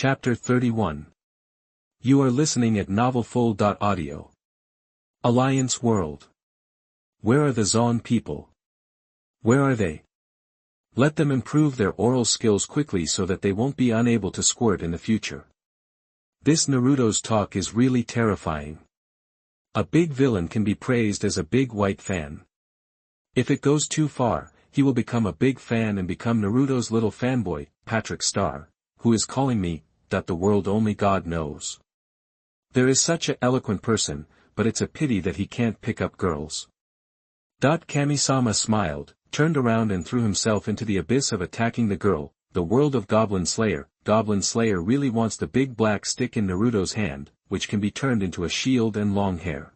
Chapter 31. You are listening at novelfull.audio. Alliance World. Where are the Zon people? Where are they? Let them improve their oral skills quickly so that they won't be unable to squirt in the future. This Naruto's talk is really terrifying. A big villain can be praised as a big white fan. If it goes too far, he will become a big fan and become Naruto's little fanboy, Patrick Star, who is calling me, the world only God knows. There is such a eloquent person, but it's a pity that he can't pick up girls. Kami-sama smiled, turned around and threw himself into the abyss of attacking the girl, the world of Goblin Slayer. Goblin Slayer really wants the big black stick in Naruto's hand, which can be turned into a shield and long hair.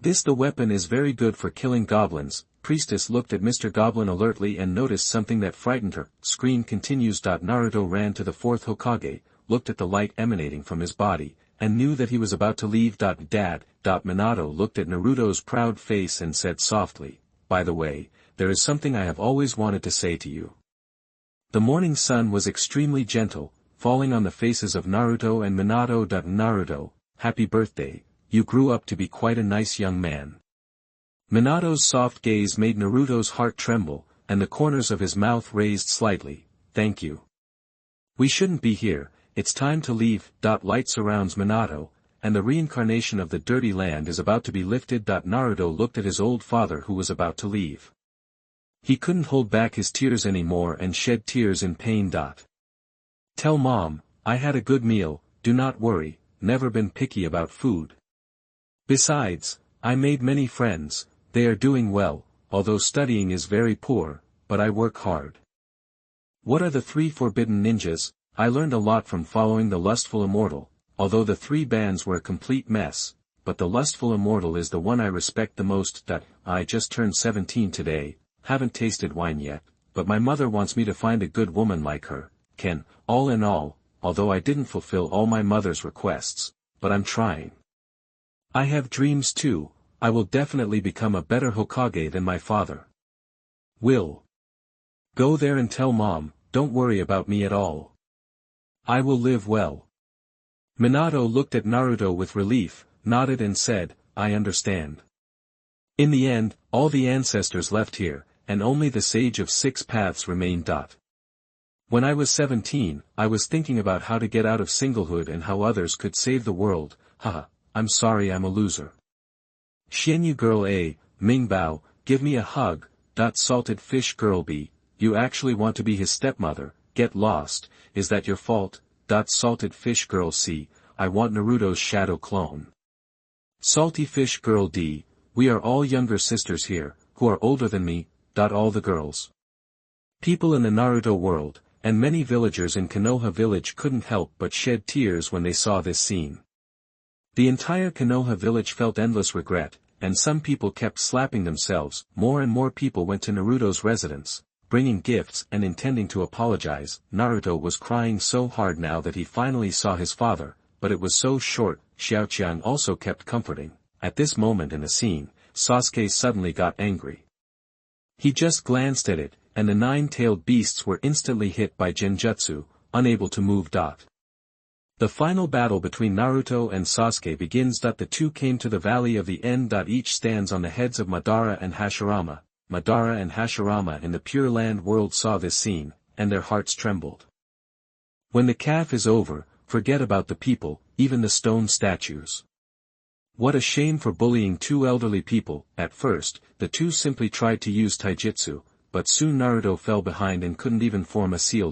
The weapon is very good for killing goblins. Priestess looked at Mr. Goblin alertly and noticed something that frightened her. Screen continues. Naruto ran to the fourth Hokage, looked at the light emanating from his body, and knew that he was about to leave. Dad. Minato looked at Naruto's proud face and said softly, "By the way, there is something I have always wanted to say to you." The morning sun was extremely gentle, falling on the faces of Naruto and Minato. Naruto, happy birthday, you grew up to be quite a nice young man. Minato's soft gaze made Naruto's heart tremble, and the corners of his mouth raised slightly. Thank you. We shouldn't be here, it's time to leave. Light surrounds Minato, and the reincarnation of the dirty land is about to be lifted. Naruto looked at his old father who was about to leave. He couldn't hold back his tears anymore and shed tears in pain. Tell Mom, I had a good meal, do not worry, never been picky about food. Besides, I made many friends, they are doing well, although studying is very poor, but I work hard. What are the three forbidden ninjas? I learned a lot from following the Lustful Immortal, although the three bands were a complete mess, but the Lustful Immortal is the one I respect the most. I just turned 17 today, haven't tasted wine yet, but my mother wants me to find a good woman like her. All in all, although I didn't fulfill all my mother's requests, but I'm trying. I have dreams too. I will definitely become a better Hokage than my father. Will. Go there and tell Mom, don't worry about me at all. I will live well. Minato looked at Naruto with relief, nodded and said, I understand. In the end, all the ancestors left here, and only the Sage of Six Paths remained. When I was 17, I was thinking about how to get out of singlehood and how others could save the world. Haha, I'm sorry I'm a loser. Xianyu Girl A, Mingbao, give me a hug. Salted Fish Girl B, you actually want to be his stepmother, get lost, is that your fault? Salted Fish Girl C, I want Naruto's shadow clone. Salty Fish Girl D, we are all younger sisters here, who are older than me. All the girls. People in the Naruto world, and many villagers in Konoha village couldn't help but shed tears when they saw this scene. The entire Konoha village felt endless regret, and some people kept slapping themselves. More and more people went to Naruto's residence, bringing gifts and intending to apologize. Naruto was crying so hard now that he finally saw his father, but it was so short. Xiaoqiang also kept comforting. At this moment in the scene, Sasuke suddenly got angry. He just glanced at it, and the nine-tailed beasts were instantly hit by genjutsu, unable to move. The final battle between Naruto and Sasuke begins. The two came to the Valley of the End. Each stands on the heads of Madara and Hashirama. Madara and Hashirama in the Pure Land world saw this scene, and their hearts trembled. When the calf is over, forget about the people, even the stone statues. What a shame for bullying two elderly people. At first, the two simply tried to use taijutsu, but soon Naruto fell behind and couldn't even form a seal.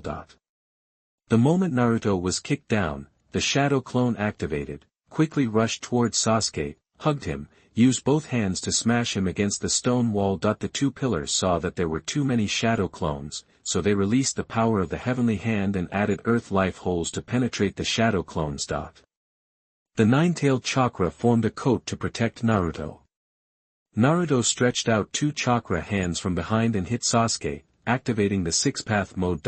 The moment Naruto was kicked down, the shadow clone activated, quickly rushed towards Sasuke, hugged him, used both hands to smash him against the stone wall. The two pillars saw that there were too many shadow clones, so they released the power of the heavenly hand and added earth life holes to penetrate the shadow clones. The nine-tailed chakra formed a coat to protect Naruto. Naruto stretched out two chakra hands from behind and hit Sasuke, activating the six-path mode.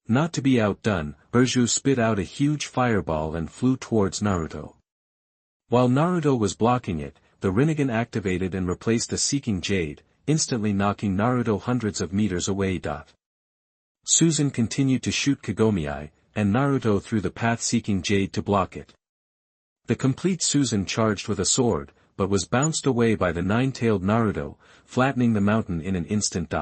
Not to be outdone, Urju spit out a huge fireball and flew towards Naruto. While Naruto was blocking it, the Rinnegan activated and replaced the Seeking Jade, instantly knocking Naruto hundreds of meters away. Susan continued to shoot Kagomii, and Naruto threw the path-seeking jade to block it. The complete Susan charged with a sword, but was bounced away by the nine-tailed Naruto, flattening the mountain in an instant.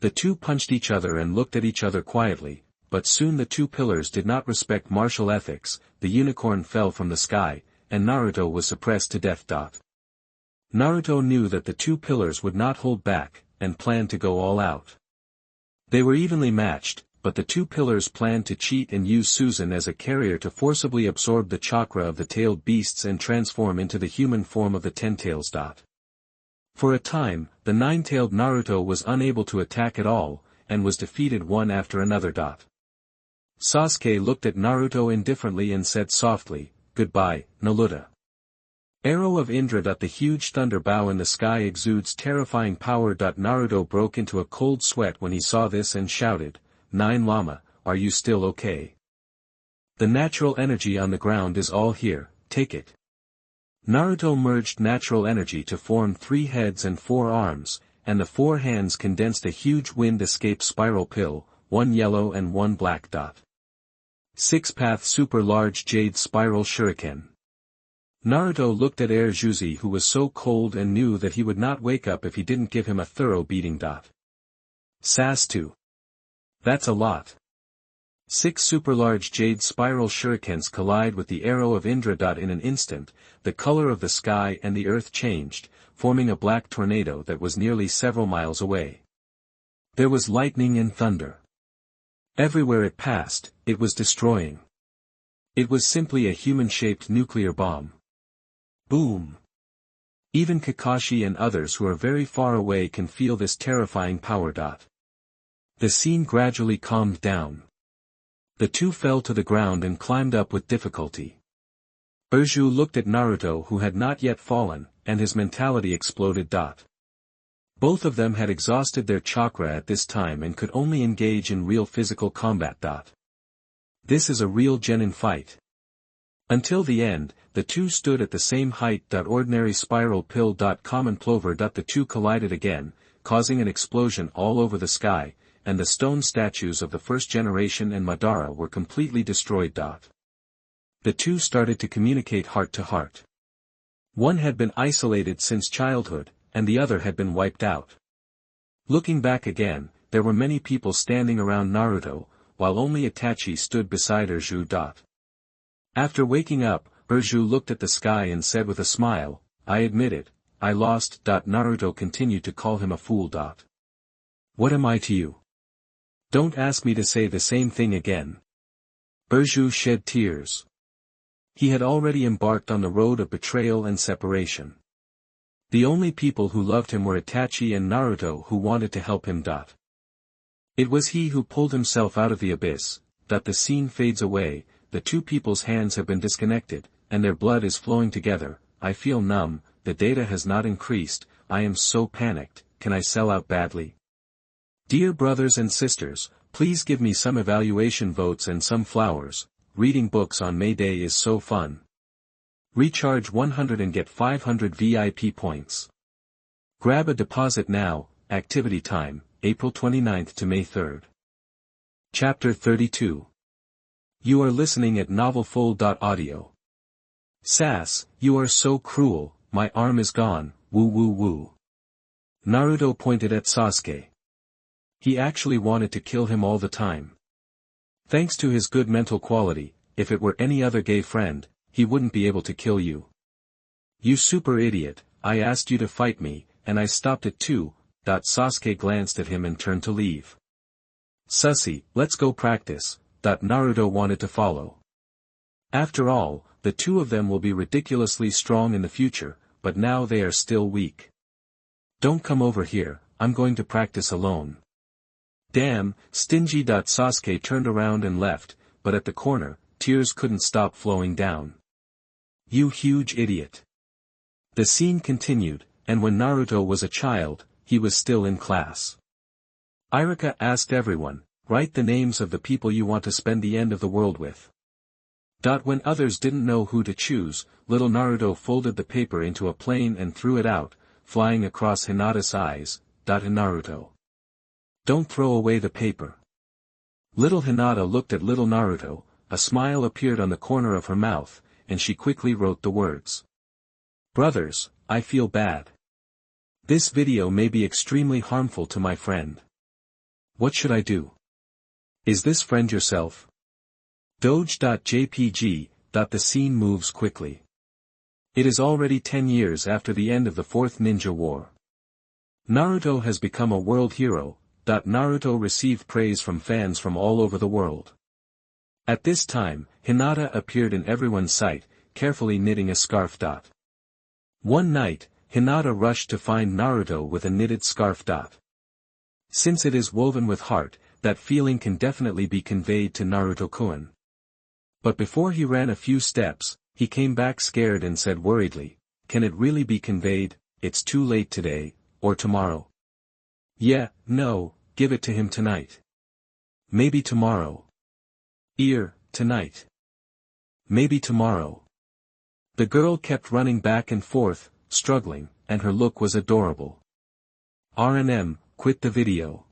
The two punched each other and looked at each other quietly, but soon the two pillars did not respect martial ethics, the unicorn fell from the sky, and Naruto was suppressed to death. Naruto knew that the two pillars would not hold back, and planned to go all out. They were evenly matched, but the two pillars planned to cheat and use Susan as a carrier to forcibly absorb the chakra of the tailed beasts and transform into the human form of the ten-tails. For a time, the nine-tailed Naruto was unable to attack at all, and was defeated one after another. Sasuke looked at Naruto indifferently and said softly, "Goodbye, Naruto." Arrow of Indra. The huge thunder bow in the sky exudes terrifying power. Naruto broke into a cold sweat when he saw this and shouted, "Nine Lama, are you still okay? The natural energy on the ground is all here, take it." Naruto merged natural energy to form 3 heads and 4 arms, and the 4 hands condensed a huge wind escape spiral pill, 1 yellow and 1 black. 6-path super large jade spiral shuriken. Naruto looked at Juzi, who was so cold and knew that he would not wake up if he didn't give him a thorough beating. Sass 2. That's a lot. 6 super large jade spiral shurikens collide with the arrow of Indra. In an instant, the color of the sky and the earth changed, forming a black tornado that was nearly several miles away. There was lightning and thunder. Everywhere it passed, it was destroying. It was simply a human-shaped nuclear bomb. Boom! Even Kakashi and others who are very far away can feel this terrifying power. The scene gradually calmed down. The two fell to the ground and climbed up with difficulty. Urju looked at Naruto, who had not yet fallen, and his mentality exploded. Both of them had exhausted their chakra at this time and could only engage in real physical combat. This is a real genin fight. Until the end, the two stood at the same height. Ordinary spiral pill. Common plover. The two collided again, causing an explosion all over the sky, and the stone statues of the first generation and Madara were completely destroyed. The two started to communicate heart to heart. One had been isolated since childhood, and the other had been wiped out. Looking back again, there were many people standing around Naruto, while only Itachi stood beside Urju. After waking up, Urju looked at the sky and said with a smile, "I admit it, I lost." Naruto continued to call him a fool. "What am I to you? Don't ask me to say the same thing again." Urju shed tears. He had already embarked on the road of betrayal and separation. The only people who loved him were Itachi and Naruto, who wanted to help him. It was he who pulled himself out of the abyss. The scene fades away, the two people's hands have been disconnected, and their blood is flowing together. I feel numb, the data has not increased, I am so panicked, can I sell out badly? Dear brothers and sisters, please give me some evaluation votes and some flowers. Reading books on May Day is so fun. Recharge 100 and get 500 VIP points. Grab a deposit now. Activity time, April 29th to May 3rd. Chapter 32. You are listening at novelfull.audio. Sass, you are so cruel, my arm is gone, woo woo woo. Naruto pointed at Sasuke. He actually wanted to kill him all the time. Thanks to his good mental quality, if it were any other gay friend, he wouldn't be able to kill you. You super idiot, I asked you to fight me, and I stopped it too. Sasuke glanced at him and turned to leave. Sussy, let's go practice. Naruto wanted to follow. After all, the two of them will be ridiculously strong in the future, but now they are still weak. Don't come over here, I'm going to practice alone. Damn, stingy. Sasuke turned around and left, but at the corner, tears couldn't stop flowing down. You huge idiot. The scene continued, and when Naruto was a child, he was still in class. Irika asked everyone, write the names of the people you want to spend the end of the world with. When others didn't know who to choose, little Naruto folded the paper into a plane and threw it out, flying across Hinata's eyes. Naruto. Don't throw away the paper. Little Hinata looked at little Naruto, a smile appeared on the corner of her mouth, and she quickly wrote the words. Brothers, I feel bad. This video may be extremely harmful to my friend. What should I do? Is this friend yourself? Doge.jpg. The scene moves quickly. It is already 10 years after the end of the Fourth Ninja War. Naruto has become a world hero. Naruto received praise from fans from all over the world. At this time, Hinata appeared in everyone's sight, carefully knitting a scarf. One night, Hinata rushed to find Naruto with a knitted scarf. Since it is woven with heart, that feeling can definitely be conveyed to Naruto-kun. But before he ran a few steps, he came back scared and said worriedly, "Can it really be conveyed? It's too late today, or tomorrow." "Yeah, no, give it to him tonight." "Maybe tomorrow." Tonight." "Maybe tomorrow." The girl kept running back and forth, struggling, and her look was adorable. RNM, quit the video.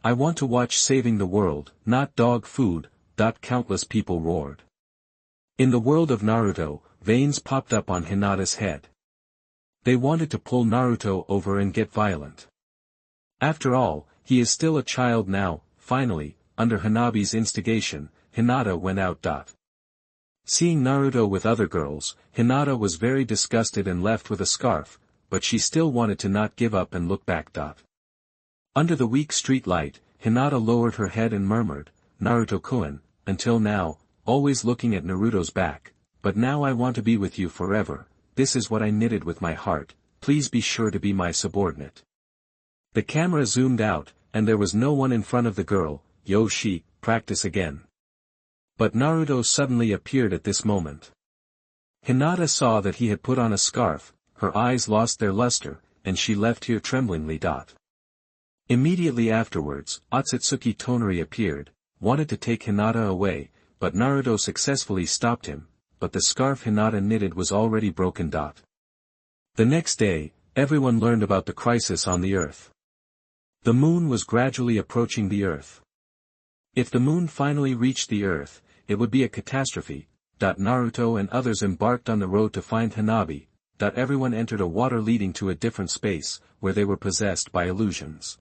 I want to watch Saving the World, not dog food. Countless people roared. In the world of Naruto, veins popped up on Hinata's head. They wanted to pull Naruto over and get violent. After all, he is still a child now. Finally, under Hanabi's instigation, Hinata went out. Seeing Naruto with other girls, Hinata was very disgusted and left with a scarf, but she still wanted to not give up and look back. Under the weak street light, Hinata lowered her head and murmured, "Naruto-kun, until now, always looking at Naruto's back, but now I want to be with you forever. This is what I knitted with my heart, please be sure to be my subordinate." The camera zoomed out, and there was no one in front of the girl. "Yoshi, practice again." But Naruto suddenly appeared at this moment. Hinata saw that he had put on a scarf, her eyes lost their luster, and she left here tremblingly. Immediately afterwards, Otsutsuki Tonari appeared, wanted to take Hinata away, but Naruto successfully stopped him, but the scarf Hinata knitted was already broken. The next day, everyone learned about the crisis on the earth. The moon was gradually approaching the earth. If the moon finally reached the earth, it would be a catastrophe. Naruto and others embarked on the road to find Hanabi. Everyone entered a water leading to a different space, where they were possessed by illusions.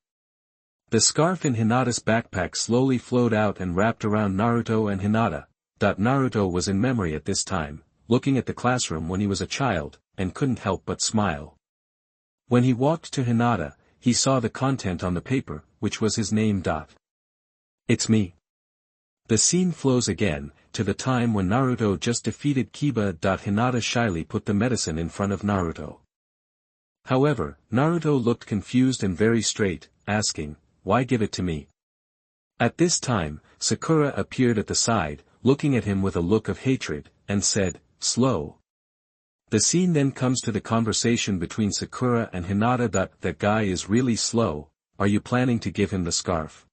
The scarf in Hinata's backpack slowly flowed out and wrapped around Naruto and Hinata. Naruto was in memory at this time, looking at the classroom when he was a child, and couldn't help but smile. When he walked to Hinata, he saw the content on the paper, which was his name. "It's me." The scene flows again, to the time when Naruto just defeated Kiba. Hinata shyly put the medicine in front of Naruto. However, Naruto looked confused and very straight, asking, "Why give it to me?" At this time, Sakura appeared at the side, looking at him with a look of hatred, and said, "Slow." The scene then comes to the conversation between Sakura and Hinata. "That guy is really slow, are you planning to give him the scarf?"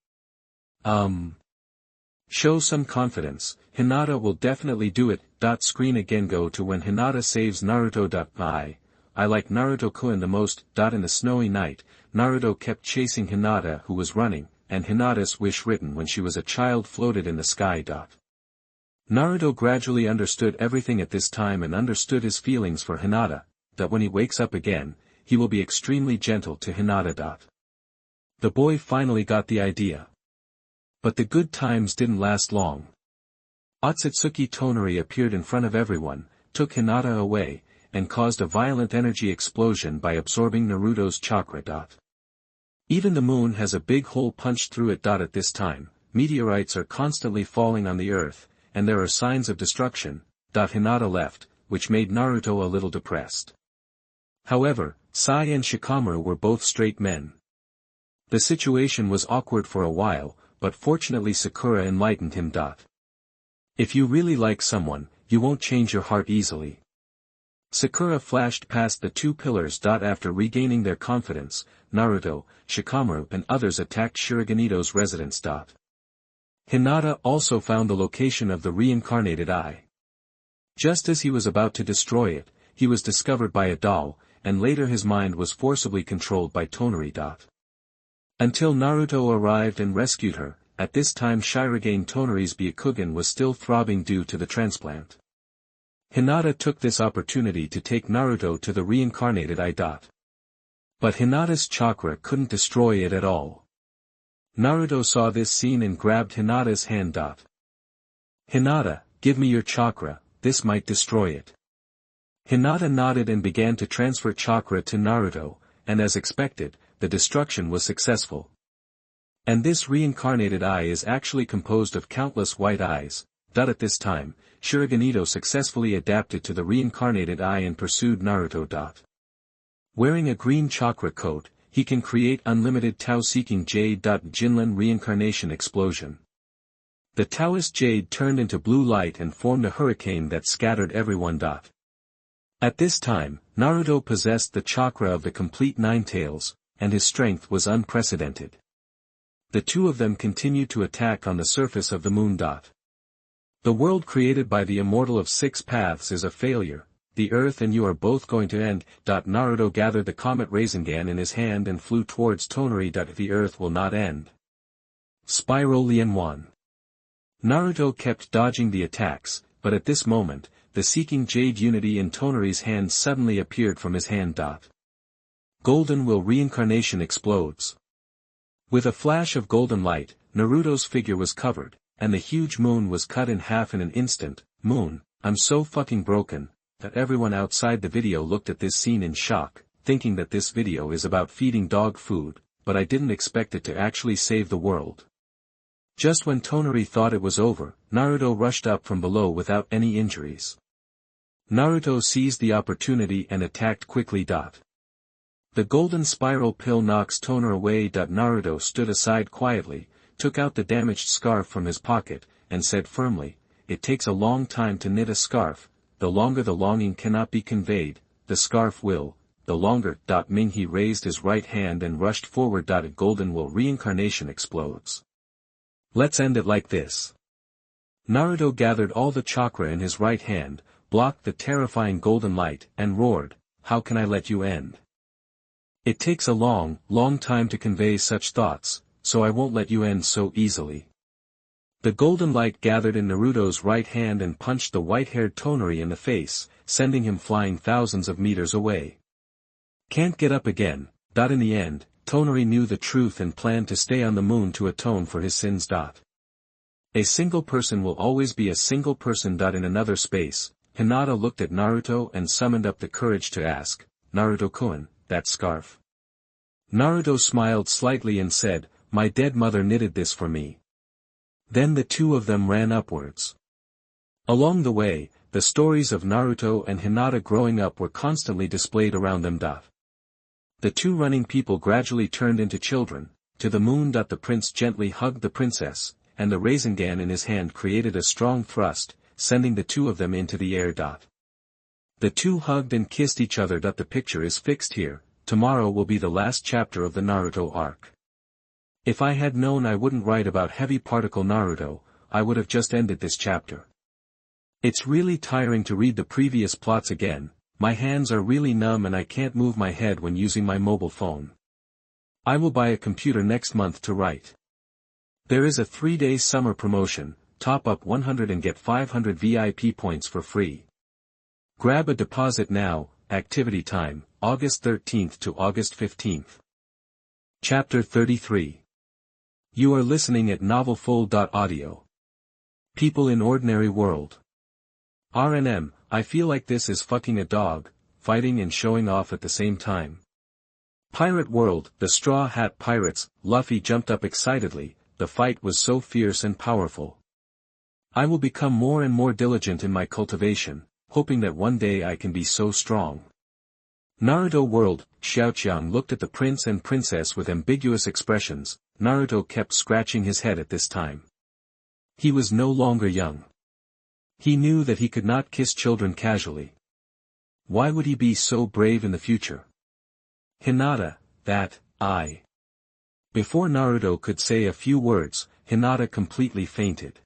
Show some confidence, Hinata will definitely do it. Screen again go to when Hinata saves Naruto. I like Naruto-kun the most. In the snowy night, Naruto kept chasing Hinata who was running, and Hinata's wish written when she was a child floated in the sky. Naruto gradually understood everything at this time and understood his feelings for Hinata, that when he wakes up again, he will be extremely gentle to Hinata. The boy finally got the idea. But the good times didn't last long. Otsutsuki Tonari appeared in front of everyone, took Hinata away, and caused a violent energy explosion by absorbing Naruto's chakra. Even the moon has a big hole punched through it. At this time, meteorites are constantly falling on the earth, and there are signs of destruction. Hinata left, which made Naruto a little depressed. However, Sai and Shikamaru were both straight men. The situation was awkward for a while, but fortunately Sakura enlightened him. If you really like someone, you won't change your heart easily. Sakura flashed past the two pillars. After regaining their confidence, Naruto, Shikamaru and others attacked Shiraganito's residence. Hinata also found the location of the reincarnated eye. Just as he was about to destroy it, he was discovered by a doll, and later his mind was forcibly controlled by Tonari. Until Naruto arrived and rescued her, at this time Shirogane Tonari's Byakugan was still throbbing due to the transplant. Hinata took this opportunity to take Naruto to the reincarnated eye. But Hinata's chakra couldn't destroy it at all. Naruto saw this scene and grabbed Hinata's hand. Hinata, give me your chakra, this might destroy it. Hinata nodded and began to transfer chakra to Naruto, and as expected, the destruction was successful. And this reincarnated eye is actually composed of countless white eyes. At this time, Shirogane successfully adapted to the reincarnated eye and pursued Naruto. Wearing a green chakra coat, he can create unlimited Tao-seeking jade. Jinlan reincarnation explosion. The Taoist jade turned into blue light and formed a hurricane that scattered everyone. At this time, Naruto possessed the chakra of the complete Nine Tails, and his strength was unprecedented. The two of them continued to attack on the surface of the moon. The world created by the immortal of six paths is a failure, the earth and you are both going to end. Naruto gathered the comet Rasengan in his hand and flew towards Tonari. The earth will not end. Spiral Lianwan. Naruto kept dodging the attacks, but at this moment, the seeking jade unity in Tonari's hand suddenly appeared from his hand. Golden will reincarnation explodes. With a flash of golden light, Naruto's figure was covered, and the huge moon was cut in half in an instant. Moon, I'm so fucking broken. Everyone outside the video looked at this scene in shock, thinking that this video is about feeding dog food, but I didn't expect it to actually save the world. Just when Tonari thought it was over, Naruto rushed up from below without any injuries. Naruto seized the opportunity and attacked quickly. The golden spiral pill knocks Toner away. Naruto stood aside quietly, took out the damaged scarf from his pocket, and said firmly, "It takes a long time to knit a scarf, the longer the longing cannot be conveyed, the scarf will, the longer." Minghe raised his right hand and rushed forward. A golden will reincarnation explodes. Let's end it like this. Naruto gathered all the chakra in his right hand, blocked the terrifying golden light, and roared, "How can I let you end? It takes a long, long time to convey such thoughts, so I won't let you end so easily." The golden light gathered in Naruto's right hand and punched the white-haired Tonari in the face, sending him flying thousands of meters away. Can't get up again. In the end, Tonari knew the truth and planned to stay on the moon to atone for his sins. A single person will always be a single person. In another space, Hinata looked at Naruto and summoned up the courage to ask, "Naruto-kun, that scarf?" Naruto smiled slightly and said, "My dead mother knitted this for me." Then the two of them ran upwards. Along the way, the stories of Naruto and Hinata growing up were constantly displayed around them. The two running people gradually turned into children. To the moon. The prince gently hugged the princess, and the Rasengan in his hand created a strong thrust, sending the two of them into the air. The two hugged and kissed each other. The picture is fixed here. Tomorrow will be the last chapter of the Naruto arc. If I had known I wouldn't write about heavy particle Naruto, I would have just ended this chapter. It's really tiring to read the previous plots again. My hands are really numb and I can't move my head when using my mobile phone. I will buy a computer next month to write. There is a 3-day summer promotion, top up 100 and get 500 VIP points for free. Grab a deposit now. Activity time, August 13th to August 15th. Chapter 33. You are listening at novelfull.audio. People in ordinary world. RNM, I feel like this is fucking a dog, fighting and showing off at the same time. Pirate World, the Straw Hat Pirates. Luffy jumped up excitedly, the fight was so fierce and powerful. I will become more and more diligent in my cultivation, hoping that one day I can be so strong. Naruto World, Xiaoqiang looked at the prince and princess with ambiguous expressions. Naruto kept scratching his head at this time. He was no longer young. He knew that he could not kiss children casually. Why would he be so brave in the future? Hinata, Before Naruto could say a few words, Hinata completely fainted.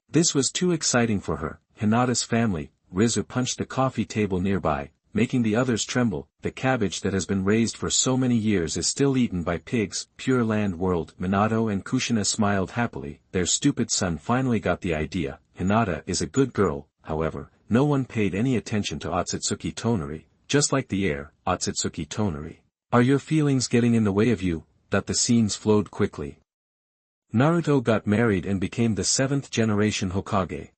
This was too exciting for her. Hinata's family. Rizu punched the coffee table nearby. making the others tremble. The cabbage that has been raised for so many years is still eaten by pigs. Pure Land World. Minato and Kushina smiled happily. Their stupid son finally got the idea. Hinata is a good girl. However, no one paid any attention to Otsutsuki Tonari, just like the air. Otsutsuki Tonari. Are your feelings getting in the way of you? That the scenes flowed quickly. Naruto got married and became the 7th generation Hokage.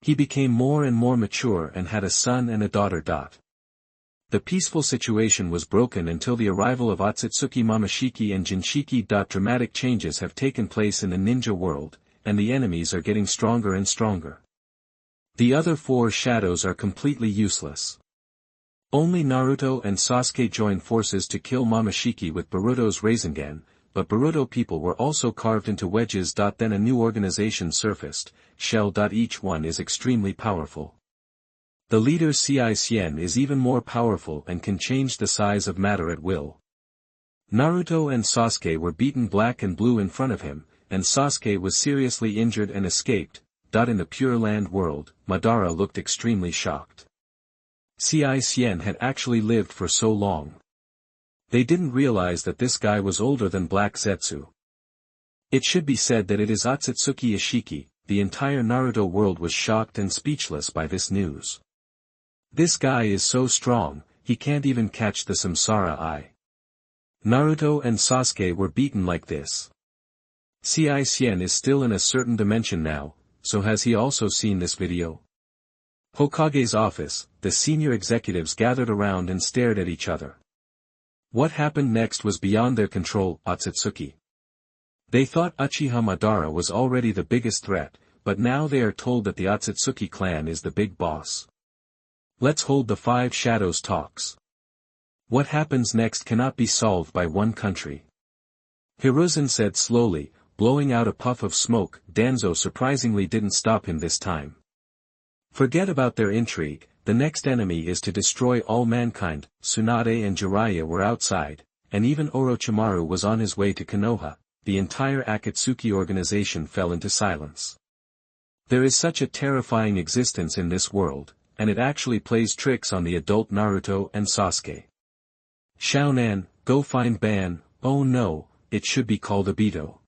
He became more and more mature and had a son and a daughter. The peaceful situation was broken until the arrival of Otsutsuki Momoshiki and Jinchiki. Dramatic changes have taken place in the ninja world, and the enemies are getting stronger and stronger. The other 4 shadows are completely useless. Only Naruto and Sasuke join forces to kill Momoshiki with Boruto's Rasengan, but Boruto people were also carved into wedges. Then a new organization surfaced, Shell. Each one is extremely powerful. The leader Cien is even more powerful and can change the size of matter at will. Naruto and Sasuke were beaten black and blue in front of him, and Sasuke was seriously injured and escaped. In the Pure Land world, Madara looked extremely shocked. Cien had actually lived for so long. They didn't realize that this guy was older than Black Zetsu. It should be said that it is Otsutsuki Ishiki. The entire Naruto world was shocked and speechless by this news. This guy is so strong, he can't even catch the Samsara Eye. Naruto and Sasuke were beaten like this. Cien is still in a certain dimension now, so has he also seen this video? Hokage's office, the senior executives gathered around and stared at each other. What happened next was beyond their control. Otsutsuki. They thought Uchiha Madara was already the biggest threat, but now they are told that the Otsutsuki clan is the big boss. Let's hold the 5 shadows talks. What happens next cannot be solved by one country. Hiruzen said slowly, blowing out a puff of smoke. Danzo surprisingly didn't stop him this time. Forget about their intrigue, the next enemy is to destroy all mankind. Tsunade and Jiraiya were outside, and even Orochimaru was on his way to Konoha. The entire Akatsuki organization fell into silence. There is such a terrifying existence in this world, and it actually plays tricks on the adult Naruto and Sasuke. Shaonan, go find Ban. Oh no, it should be called Obito.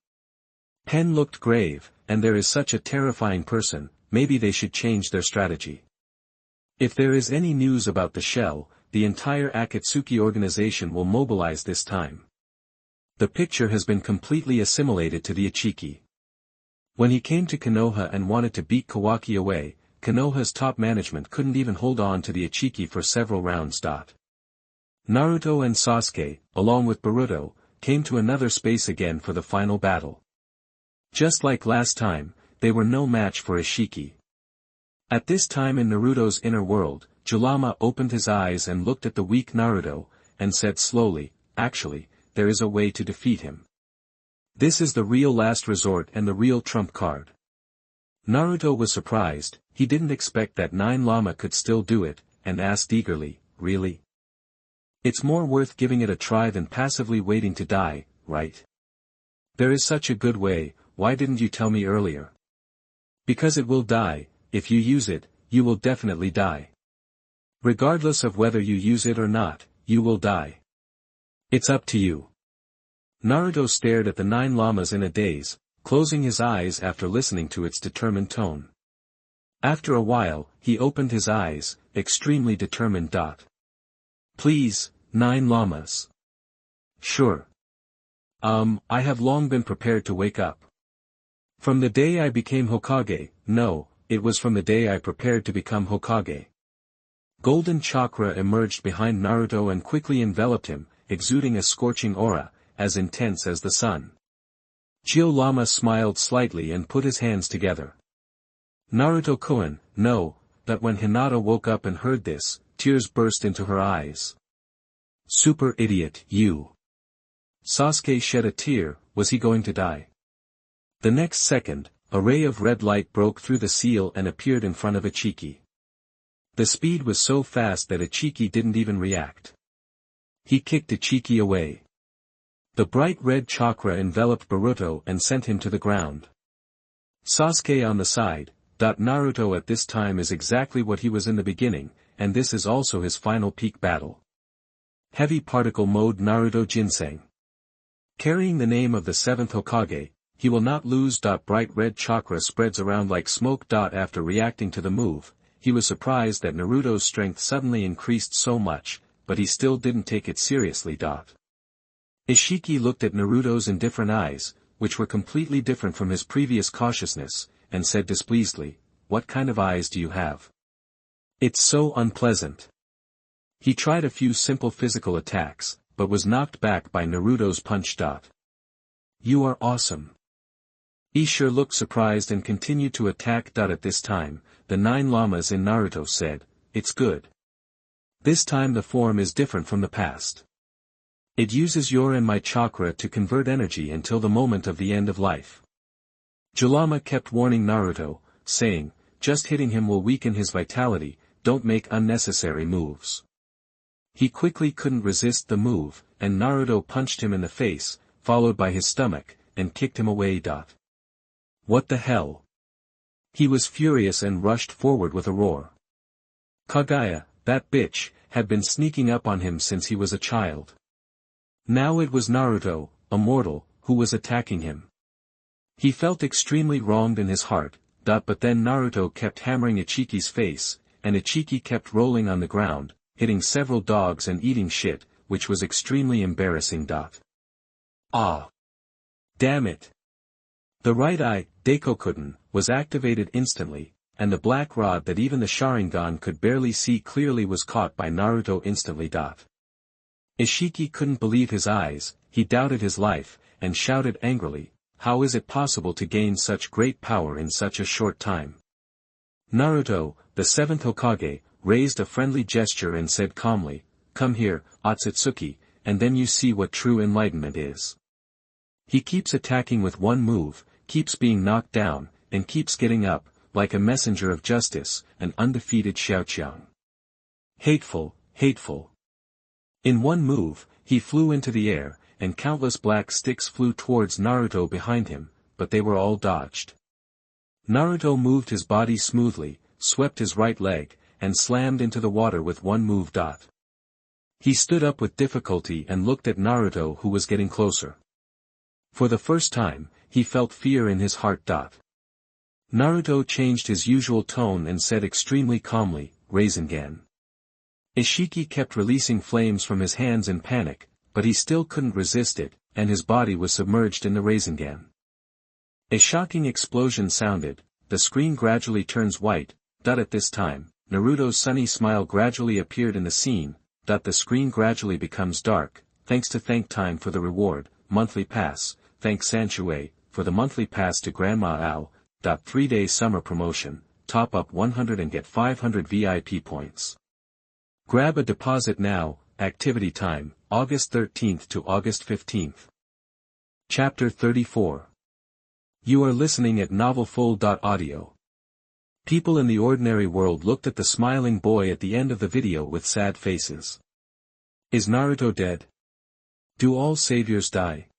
Pen looked grave, and there is such a terrifying person, maybe they should change their strategy. If there is any news about the shell, the entire Akatsuki organization will mobilize this time. The picture has been completely assimilated to the Ichiki. When he came to Konoha and wanted to beat Kawaki away, Konoha's top management couldn't even hold on to the Ichiki for several rounds. Naruto and Sasuke, along with Boruto, came to another space again for the final battle. Just like last time, they were no match for Ishiki. At this time in Naruto's inner world, Jalama opened his eyes and looked at the weak Naruto, and said slowly, actually, there is a way to defeat him. This is the real last resort and the real trump card. Naruto was surprised, he didn't expect that 9 Lama could still do it, and asked eagerly, really? It's more worth giving it a try than passively waiting to die, right? There is such a good way, why didn't you tell me earlier? Because it will die. If you use it, you will definitely die. Regardless of whether you use it or not, you will die. It's up to you. Naruto stared at the 9 Lamas in a daze, closing his eyes after listening to its determined tone. After a while, he opened his eyes, extremely determined. Please, 9 Lamas. Sure. I have long been prepared to wake up. From the day I became Hokage, no, it was from the day I prepared to become Hokage. Golden chakra emerged behind Naruto and quickly enveloped him, exuding a scorching aura, as intense as the sun. Gyo Lama smiled slightly and put his hands together. Naruto-kun, no, but when Hinata woke up and heard this, tears burst into her eyes. Super idiot, you. Sasuke shed a tear, was he going to die? The next second, a ray of red light broke through the seal and appeared in front of Ichiki. The speed was so fast that Ichiki didn't even react. He kicked Ichiki away. The bright red chakra enveloped Boruto and sent him to the ground. Sasuke on the side. Naruto at this time is exactly what he was in the beginning, and this is also his final peak battle. Heavy Particle Mode Naruto Ginseng. Carrying the name of the 7th Hokage, he will not lose. Bright red chakra spreads around like smoke. After reacting to the move, he was surprised that Naruto's strength suddenly increased so much, but he still didn't take it seriously. Ishiki looked at Naruto's indifferent eyes, which were completely different from his previous cautiousness, and said displeasedly, "What kind of eyes do you have? It's so unpleasant." He tried a few simple physical attacks, but was knocked back by Naruto's punch. "You are awesome." Ishir looked surprised and continued to attack. At this time, the 9 llamas in Naruto said, "It's good. This time the form is different from the past. It uses your and my chakra to convert energy until the moment of the end of life." Jalama kept warning Naruto, saying, "Just hitting him will weaken his vitality, don't make unnecessary moves." He quickly couldn't resist the move, and Naruto punched him in the face, followed by his stomach, and kicked him away. "What the hell?" He was furious and rushed forward with a roar. Kaguya, that bitch, had been sneaking up on him since he was a child. Now it was Naruto, a mortal, who was attacking him. He felt extremely wronged in his heart, but then Naruto kept hammering Ichiki's face, and Ichiki kept rolling on the ground, hitting several dogs and eating shit, which was extremely embarrassing. Ah! Damn it! The right eye, Daikokuden, was activated instantly, and the black rod that even the Sharingan could barely see clearly was caught by Naruto instantly. Ishiki couldn't believe his eyes, he doubted his life, and shouted angrily, "How is it possible to gain such great power in such a short time?" Naruto, the 7th Hokage, raised a friendly gesture and said calmly, "Come here, Otsutsuki, and then you see what true enlightenment is." He keeps attacking with one move, keeps being knocked down, and keeps getting up, like a messenger of justice, an undefeated Xiaoqiang. Hateful, hateful. In one move, he flew into the air, and countless black sticks flew towards Naruto behind him, but they were all dodged. Naruto moved his body smoothly, swept his right leg, and slammed into the water with one move. He stood up with difficulty and looked at Naruto, who was getting closer. For the first time, he felt fear in his heart. Naruto changed his usual tone and said extremely calmly, "Rasengan." Ishiki kept releasing flames from his hands in panic, but he still couldn't resist it, and his body was submerged in the Rasengan. A shocking explosion sounded, the screen gradually turns white. At this time, Naruto's sunny smile gradually appeared in the scene. The screen gradually becomes dark. Thanks to Thank Time for the reward, monthly pass. Thanks Sanshue, for the monthly pass to Grandma Ao. 3-day summer promotion, top up 100 and get 500 VIP points. Grab a deposit now. Activity time, August 13th to August 15th. Chapter 34. You are listening at novelfull.audio. People in the ordinary world looked at the smiling boy at the end of the video with sad faces. Is Naruto dead? Do all saviors die?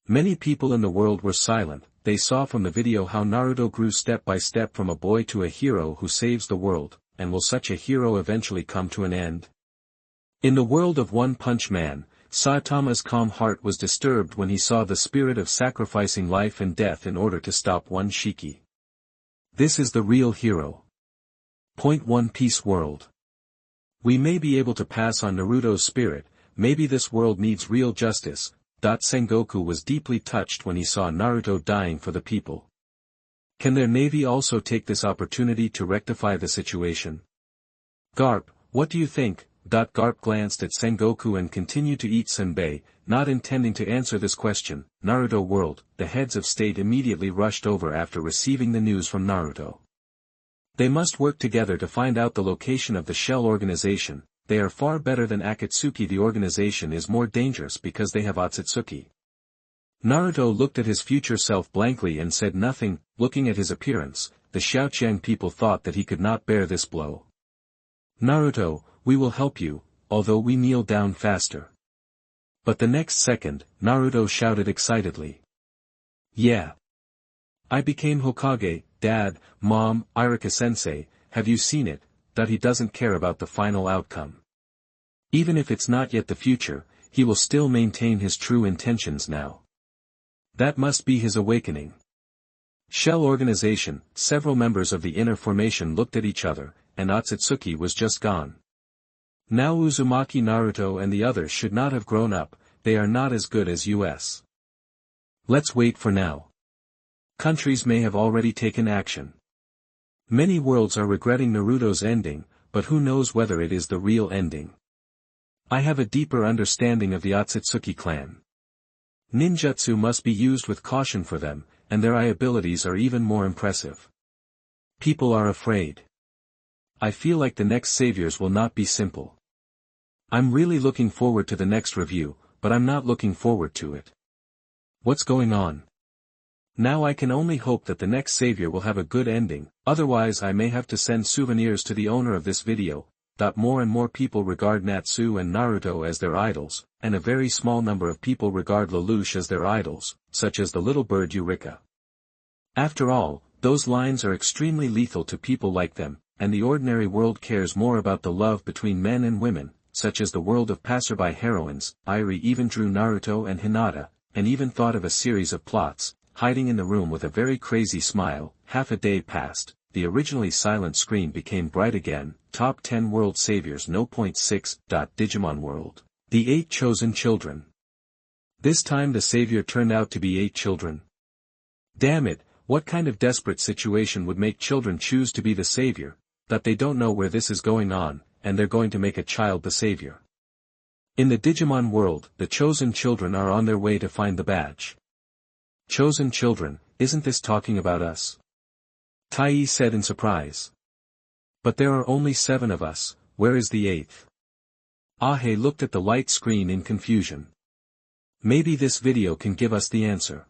Many people in the world were silent. They saw from the video how Naruto grew step by step from a boy to a hero who saves the world, and will such a hero eventually come to an end? In the world of One Punch Man, Saitama's calm heart was disturbed when he saw the spirit of sacrificing life and death in order to stop one Shiki. This is the real hero. One Piece World. We may be able to pass on Naruto's spirit, maybe this world needs real justice. Sengoku was deeply touched when he saw Naruto dying for the people. Can their navy also take this opportunity to rectify the situation? Garp, what do you think? Garp glanced at Sengoku and continued to eat senbei, not intending to answer this question. Naruto World, the heads of state immediately rushed over after receiving the news from Naruto. They must work together to find out the location of the Shell organization. They are far better than Akatsuki. The organization is more dangerous because they have Otsutsuki. Naruto looked at his future self blankly and said nothing. Looking at his appearance, the Xiaoqiang people thought that he could not bear this blow. Naruto, we will help you, although we kneel down faster. But the next second, Naruto shouted excitedly. Yeah. I became Hokage, Dad, Mom, Irika-sensei, have you seen it? that he doesn't care about the final outcome. Even if it's not yet the future, he will still maintain his true intentions now. That must be his awakening. Shell organization, several members of the inner formation looked at each other, and Otsutsuki was just gone. Now Uzumaki Naruto and the others should not have grown up, they are not as good as us. Let's wait for now. Countries may have already taken action. Many worlds are regretting Naruto's ending, but who knows whether it is the real ending. I have a deeper understanding of the Otsutsuki clan. Ninjutsu must be used with caution for them, and their abilities are even more impressive. People are afraid. I feel like the next saviors will not be simple. I'm really looking forward to the next review, but I'm not looking forward to it. What's going on? Now I can only hope that the next savior will have a good ending, otherwise I may have to send souvenirs to the owner of this video. More and more people regard Natsu and Naruto as their idols, and a very small number of people regard Lelouch as their idols, such as the little bird Eureka. After all, those lines are extremely lethal to people like them, and the ordinary world cares more about the love between men and women, such as the world of passerby heroines. Irie even drew Naruto and Hinata, and even thought of a series of plots, hiding in the room with a very crazy smile. Half a day passed, the originally silent screen became bright again. Top 10 World Saviors. 0.6. Digimon World. The 8 Chosen Children. This time the savior turned out to be 8 children. Damn it, what kind of desperate situation would make children choose to be the savior, that they don't know where this is going on, and they're going to make a child the savior. In the Digimon world, the chosen children are on their way to find the badge. Chosen children, isn't this talking about us? Tai said in surprise. But there are only 7 of us, where is the 8th? Ahe looked at the light screen in confusion. Maybe this video can give us the answer.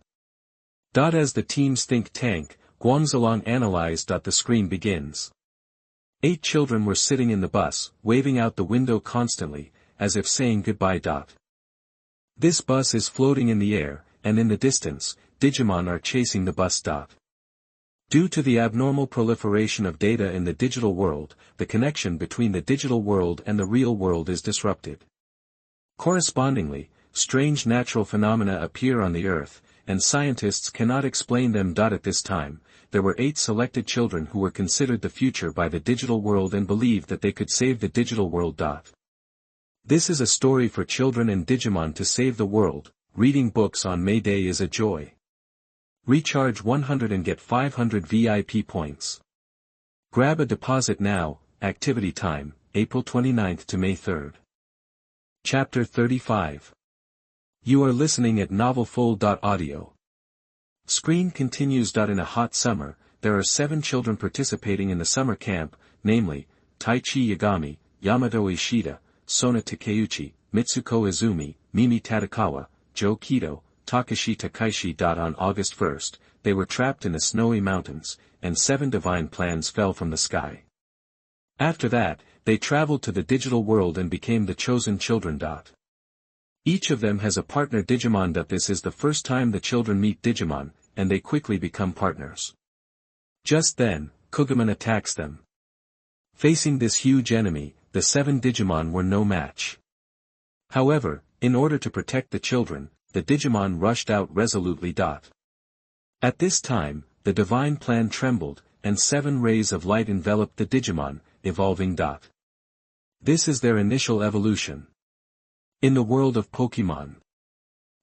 As the team's think tank, Guangzalong analyzed. The screen begins. 8 children were sitting in the bus, waving out the window constantly, as if saying goodbye. This bus is floating in the air, and in the distance, Digimon are chasing the bus. Due to the abnormal proliferation of data in the digital world, the connection between the digital world and the real world is disrupted. Correspondingly, strange natural phenomena appear on the Earth, and scientists cannot explain them. At this time, there were 8 selected children who were considered the future by the digital world and believed that they could save the digital world. This is a story for children and Digimon to save the world. Reading books on May Day is a joy. Recharge 100 and get 500 VIP points. Grab a deposit now. Activity time, April 29th to May 3rd. Chapter 35. You are listening at novelfull.audio. Screen continues. In a hot summer, there are 7 children participating in the summer camp, namely, Taichi Yagami, Yamato Ishida, Sona Takeuchi, Mitsuko Izumi, Mimi Tadakawa, Joe Kido, Takashi Takaishi. On August 1st, they were trapped in the snowy mountains, and 7 divine plans fell from the sky. After that, they traveled to the digital world and became the chosen children. Each of them has a partner Digimon. This is the first time the children meet Digimon, and they quickly become partners. Just then, Kugamon attacks them. Facing this huge enemy, the 7 Digimon were no match. However, in order to protect the children, the Digimon rushed out resolutely. At this time, the divine plan trembled, and 7 rays of light enveloped the Digimon, evolving. This is their initial evolution. In the world of Pokemon,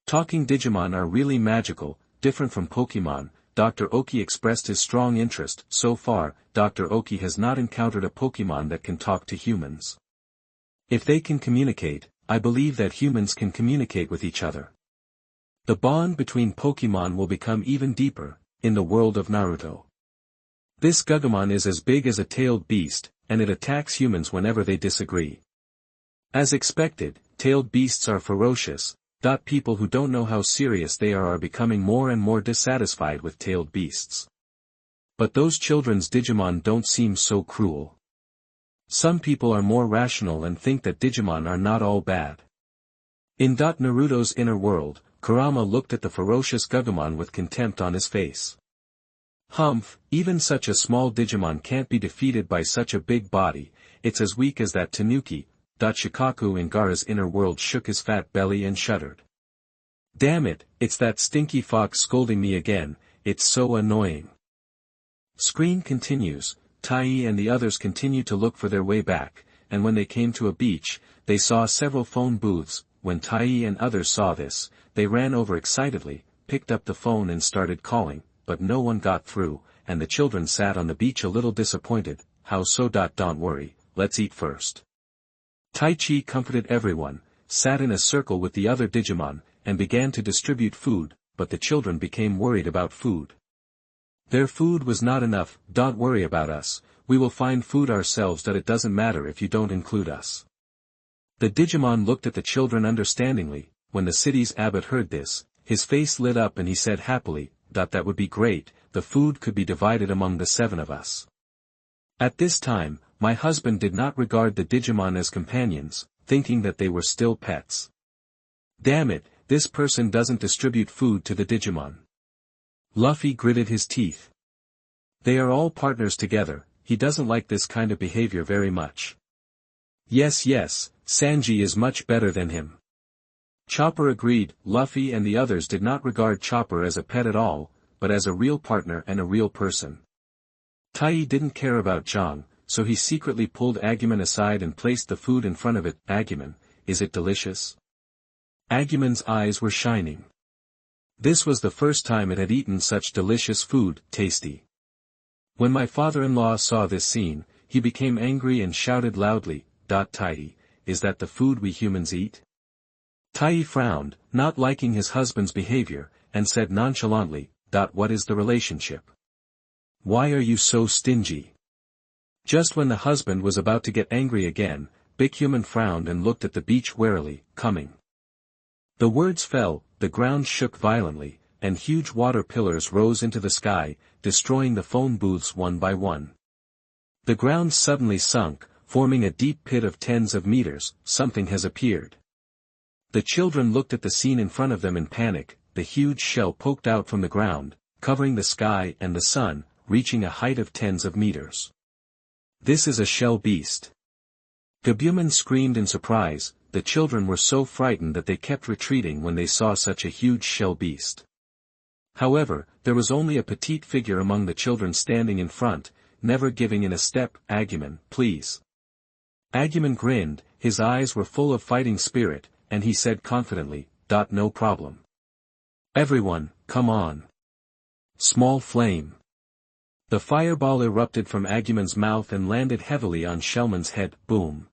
talking Digimon are really magical, different from Pokemon. Dr. Oki expressed his strong interest. So far, Dr. Oki has not encountered a Pokemon that can talk to humans. If they can communicate, I believe that humans can communicate with each other. The bond between Pokemon will become even deeper, in the world of Naruto. This Gugumon is as big as a tailed beast, and it attacks humans whenever they disagree. As expected, tailed beasts are ferocious. People who don't know how serious they are becoming more and more dissatisfied with tailed beasts. But those children's Digimon don't seem so cruel. Some people are more rational and think that Digimon are not all bad. In Naruto's inner world, Kurama looked at the ferocious Gugumon with contempt on his face. Humph, even such a small Digimon can't be defeated by such a big body, it's as weak as that Tanuki. Shikaku in Gaara's inner world shook his fat belly and shuddered. Damn it, it's that stinky fox scolding me again, it's so annoying. Screen continues. Tai and the others continue to look for their way back, and when they came to a beach, they saw several phone booths. When Tai and others saw this, they ran over excitedly, picked up the phone and started calling, but no one got through, and the children sat on the beach a little disappointed. How so? Don't worry, let's eat first. Tai Chi comforted everyone, sat in a circle with the other Digimon, and began to distribute food, but the children became worried about food. Their food was not enough. Don't worry about us, we will find food ourselves. It doesn't matter if you don't include us. The Digimon looked at the children understandingly. When the city's abbot heard this, his face lit up and he said happily, that would be great, the food could be divided among the 7 of us. At this time, my husband did not regard the Digimon as companions, thinking that they were still pets. Damn it, this person doesn't distribute food to the Digimon. Luffy gritted his teeth. They are all partners together, he doesn't like this kind of behavior very much. Yes, Sanji is much better than him. Chopper agreed. Luffy and the others did not regard Chopper as a pet at all, but as a real partner and a real person. Tai didn't care about Zhang, so he secretly pulled Agumon aside and placed the food in front of it. Agumon, is it delicious? Agumon's eyes were shining. This was the first time it had eaten such delicious food. Tasty. When my father-in-law saw this scene, he became angry and shouted loudly, Tai, is that the food we humans eat? Tai frowned, not liking his husband's behavior, and said nonchalantly, what is the relationship? Why are you so stingy? Just when the husband was about to get angry again, Big Human frowned and looked at the beach warily. Coming. The words fell, the ground shook violently, and huge water pillars rose into the sky, destroying the phone booths one by one. The ground suddenly sunk, forming a deep pit of tens of meters. Something has appeared. The children looked at the scene in front of them in panic. The huge shell poked out from the ground, covering the sky and the sun, reaching a height of tens of meters. This is a shell beast. Gabuman screamed in surprise. The children were so frightened that they kept retreating when they saw such a huge shell beast. However, there was only a petite figure among the children standing in front, never giving in a step. Agumon, please. Agumon grinned, his eyes were full of fighting spirit, and he said confidently, no problem. Everyone, come on. Small flame. The fireball erupted from Agumon's mouth and landed heavily on Shellman's head. Boom.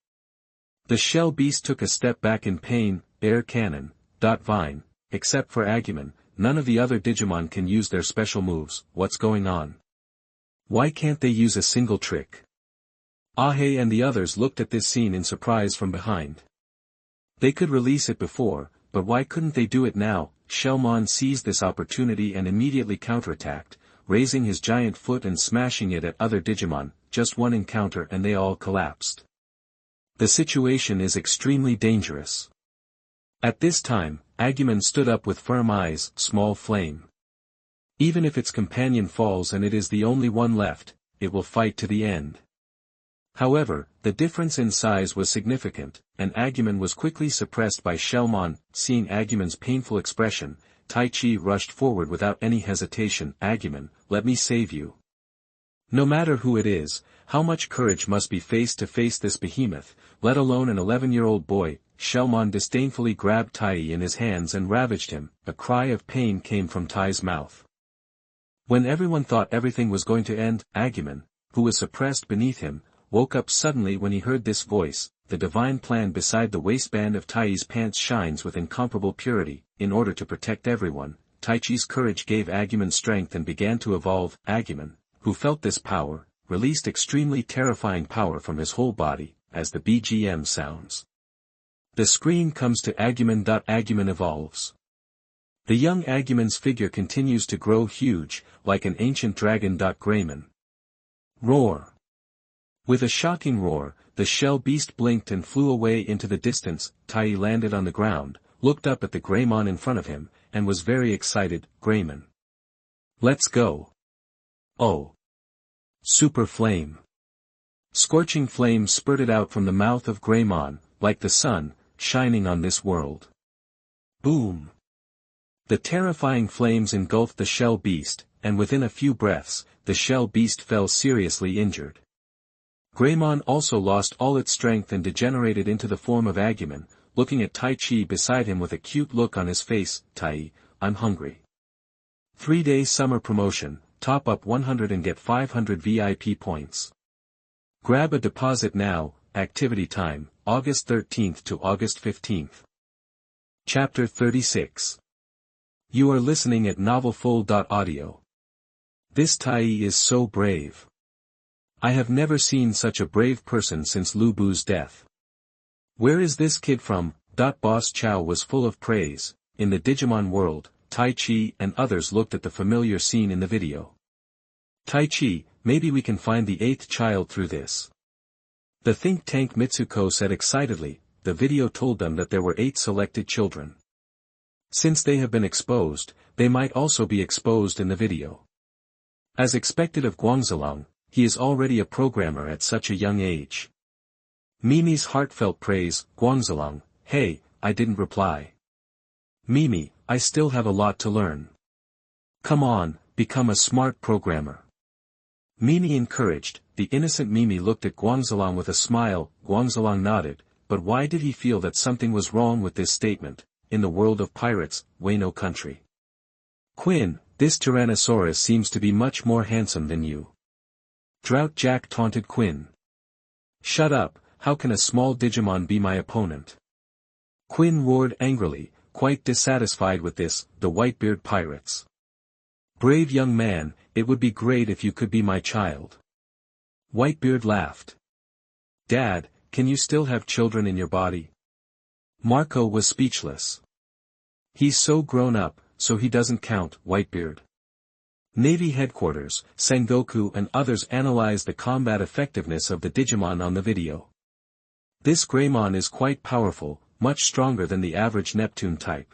The shell beast took a step back in pain. Air cannon. Vine. Except for Agumon, none of the other Digimon can use their special moves. What's going on? Why can't they use a single trick? Ahe and the others looked at this scene in surprise from behind. They could release it before, but why couldn't they do it now? Shellmon seized this opportunity and immediately counterattacked, raising his giant foot and smashing it at other Digimon. Just one encounter and they all collapsed. The situation is extremely dangerous. At this time, Agumon stood up with firm eyes. Small flame. Even if its companion falls and it is the only one left, it will fight to the end. However, the difference in size was significant, and Agumon was quickly suppressed by Shellmon. Seeing Agumon's painful expression, Tai Chi rushed forward without any hesitation. Agumon, let me save you. No matter who it is, how much courage must be faced to face this behemoth, let alone an 11-year-old boy. Shellmon disdainfully grabbed Tai in his hands and ravaged him. A cry of pain came from Tai's mouth. When everyone thought everything was going to end, Agumon, who was suppressed beneath him, woke up suddenly when he heard this voice. The divine plan beside the waistband of Tai's pants shines with incomparable purity. In order to protect everyone, Tai Chi's courage gave Agumon strength and began to evolve. Agumon, who felt this power, released extremely terrifying power from his whole body, as the BGM sounds. The screen comes to Agumon. Agumon evolves. The young Agumon's figure continues to grow huge, like an ancient dragon. Greymon. Roar. With a shocking roar, the shell beast blinked and flew away into the distance. Tai landed on the ground, looked up at the Greymon in front of him, and was very excited. Greymon. Let's go. Oh! Super flame! Scorching flames spurted out from the mouth of Greymon, like the sun, shining on this world. Boom! The terrifying flames engulfed the shell beast, and within a few breaths, the shell beast fell seriously injured. Greymon also lost all its strength and degenerated into the form of Agumon, looking at Tai Chi beside him with a cute look on his face. Tai, I'm hungry. 3-day summer promotion, top up 100 and get 500 VIP points. Grab a deposit now. Activity time, August 13th to August 15th. Chapter 36. You are listening at novelfull.audio. This Tai is so brave. I have never seen such a brave person since Lu Bu's death. Where is this kid from? Boss Chow was full of praise. In the Digimon world, Tai Chi and others looked at the familiar scene in the video. Tai Chi, maybe we can find the 8th child through this. The think tank Mitsuko said excitedly. The video told them that there were 8 selected children. Since they have been exposed, they might also be exposed in the video. As expected of Guangzilong, he is already a programmer at such a young age. Mimi's heartfelt praise. Guangzilong, hey, I didn't reply. Mimi, I still have a lot to learn. Come on, become a smart programmer. Mimi encouraged. The innocent Mimi looked at Guangzilong with a smile. Guangzilong nodded, but why did he feel that something was wrong with this statement? In the world of pirates, Wano country. Quinn, this Tyrannosaurus seems to be much more handsome than you. Drought Jack taunted Quinn. Shut up, how can a small Digimon be my opponent? Quinn roared angrily, quite dissatisfied with this. The Whitebeard pirates. Brave young man, it would be great if you could be my child. Whitebeard laughed. Dad, can you still have children in your body? Marco was speechless. He's so grown up, so he doesn't count. Whitebeard. Navy headquarters, Sengoku and others analyzed the combat effectiveness of the Digimon on the video. This Greymon is quite powerful, much stronger than the average Neptune type.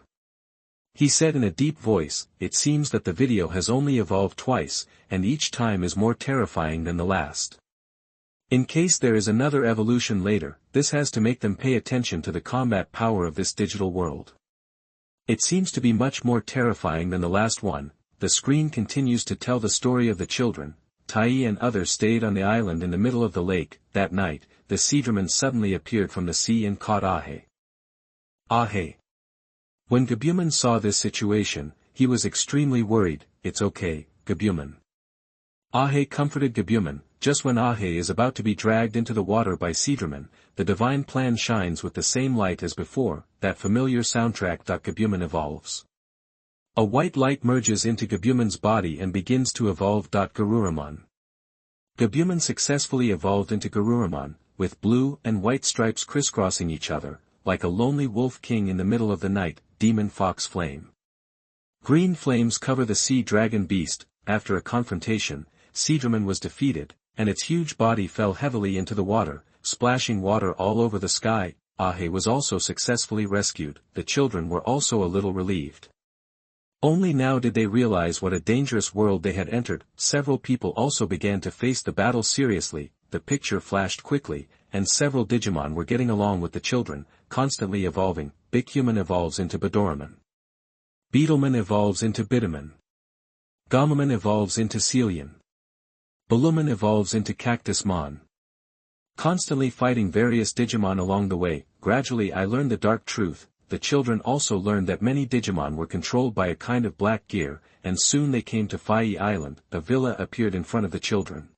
He said in a deep voice, it seems that the video has only evolved twice, and each time is more terrifying than the last. In case there is another evolution later, this has to make them pay attention to the combat power of this digital world. It seems to be much more terrifying than the last one. The screen continues to tell the story of the children. Tai and others stayed on the island in the middle of the lake. That night, the Seadraman suddenly appeared from the sea and caught Ahe. Ahe. When Gabuman saw this situation, he was extremely worried. It's okay, Gabuman. Ahe comforted Gabuman. Just when Ahe is about to be dragged into the water by Seadraman, the divine plan shines with the same light as before. That familiar soundtrack. Gabuman evolves. A white light merges into Gabuman's body and begins to evolve. Garuramon. Gabuman successfully evolved into Garuramon, with blue and white stripes crisscrossing each other, like a lonely wolf king in the middle of the night. Demon Fox Flame. Green flames cover the sea dragon beast. After a confrontation, Seadraman was defeated, and its huge body fell heavily into the water, splashing water all over the sky. Ahe was also successfully rescued. The children were also a little relieved. Only now did they realize what a dangerous world they had entered. Several people also began to face the battle seriously. The picture flashed quickly, and several Digimon were getting along with the children, constantly evolving. Bighuman evolves into Bedoraman. Beetlemon evolves into Bitamon. Gamamon evolves into Celian. Balumon evolves into Cactusmon. Constantly fighting various Digimon along the way. Gradually I learned the dark truth. The children also learned that many Digimon were controlled by a kind of black gear, and soon they came to Fai Island. A villa appeared in front of the children.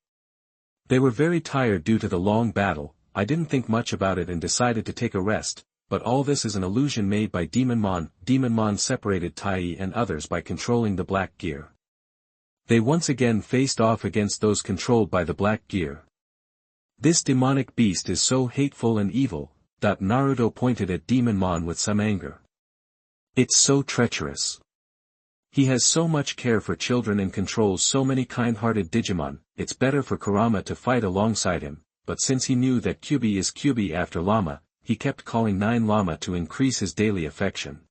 They were very tired due to the long battle. I didn't think much about it and decided to take a rest, but all this is an illusion made by Demonmon. Demonmon separated Tai and others by controlling the black gear. They once again faced off against those controlled by the black gear. This demonic beast is so hateful and evil. Naruto pointed at Demonmon with some anger. It's so treacherous. He has so much care for children and controls so many kind-hearted Digimon. It's better for Kurama to fight alongside him, but since he knew that Kyubi is Kyubi after Llama, he kept calling 9 Llama to increase his daily affection.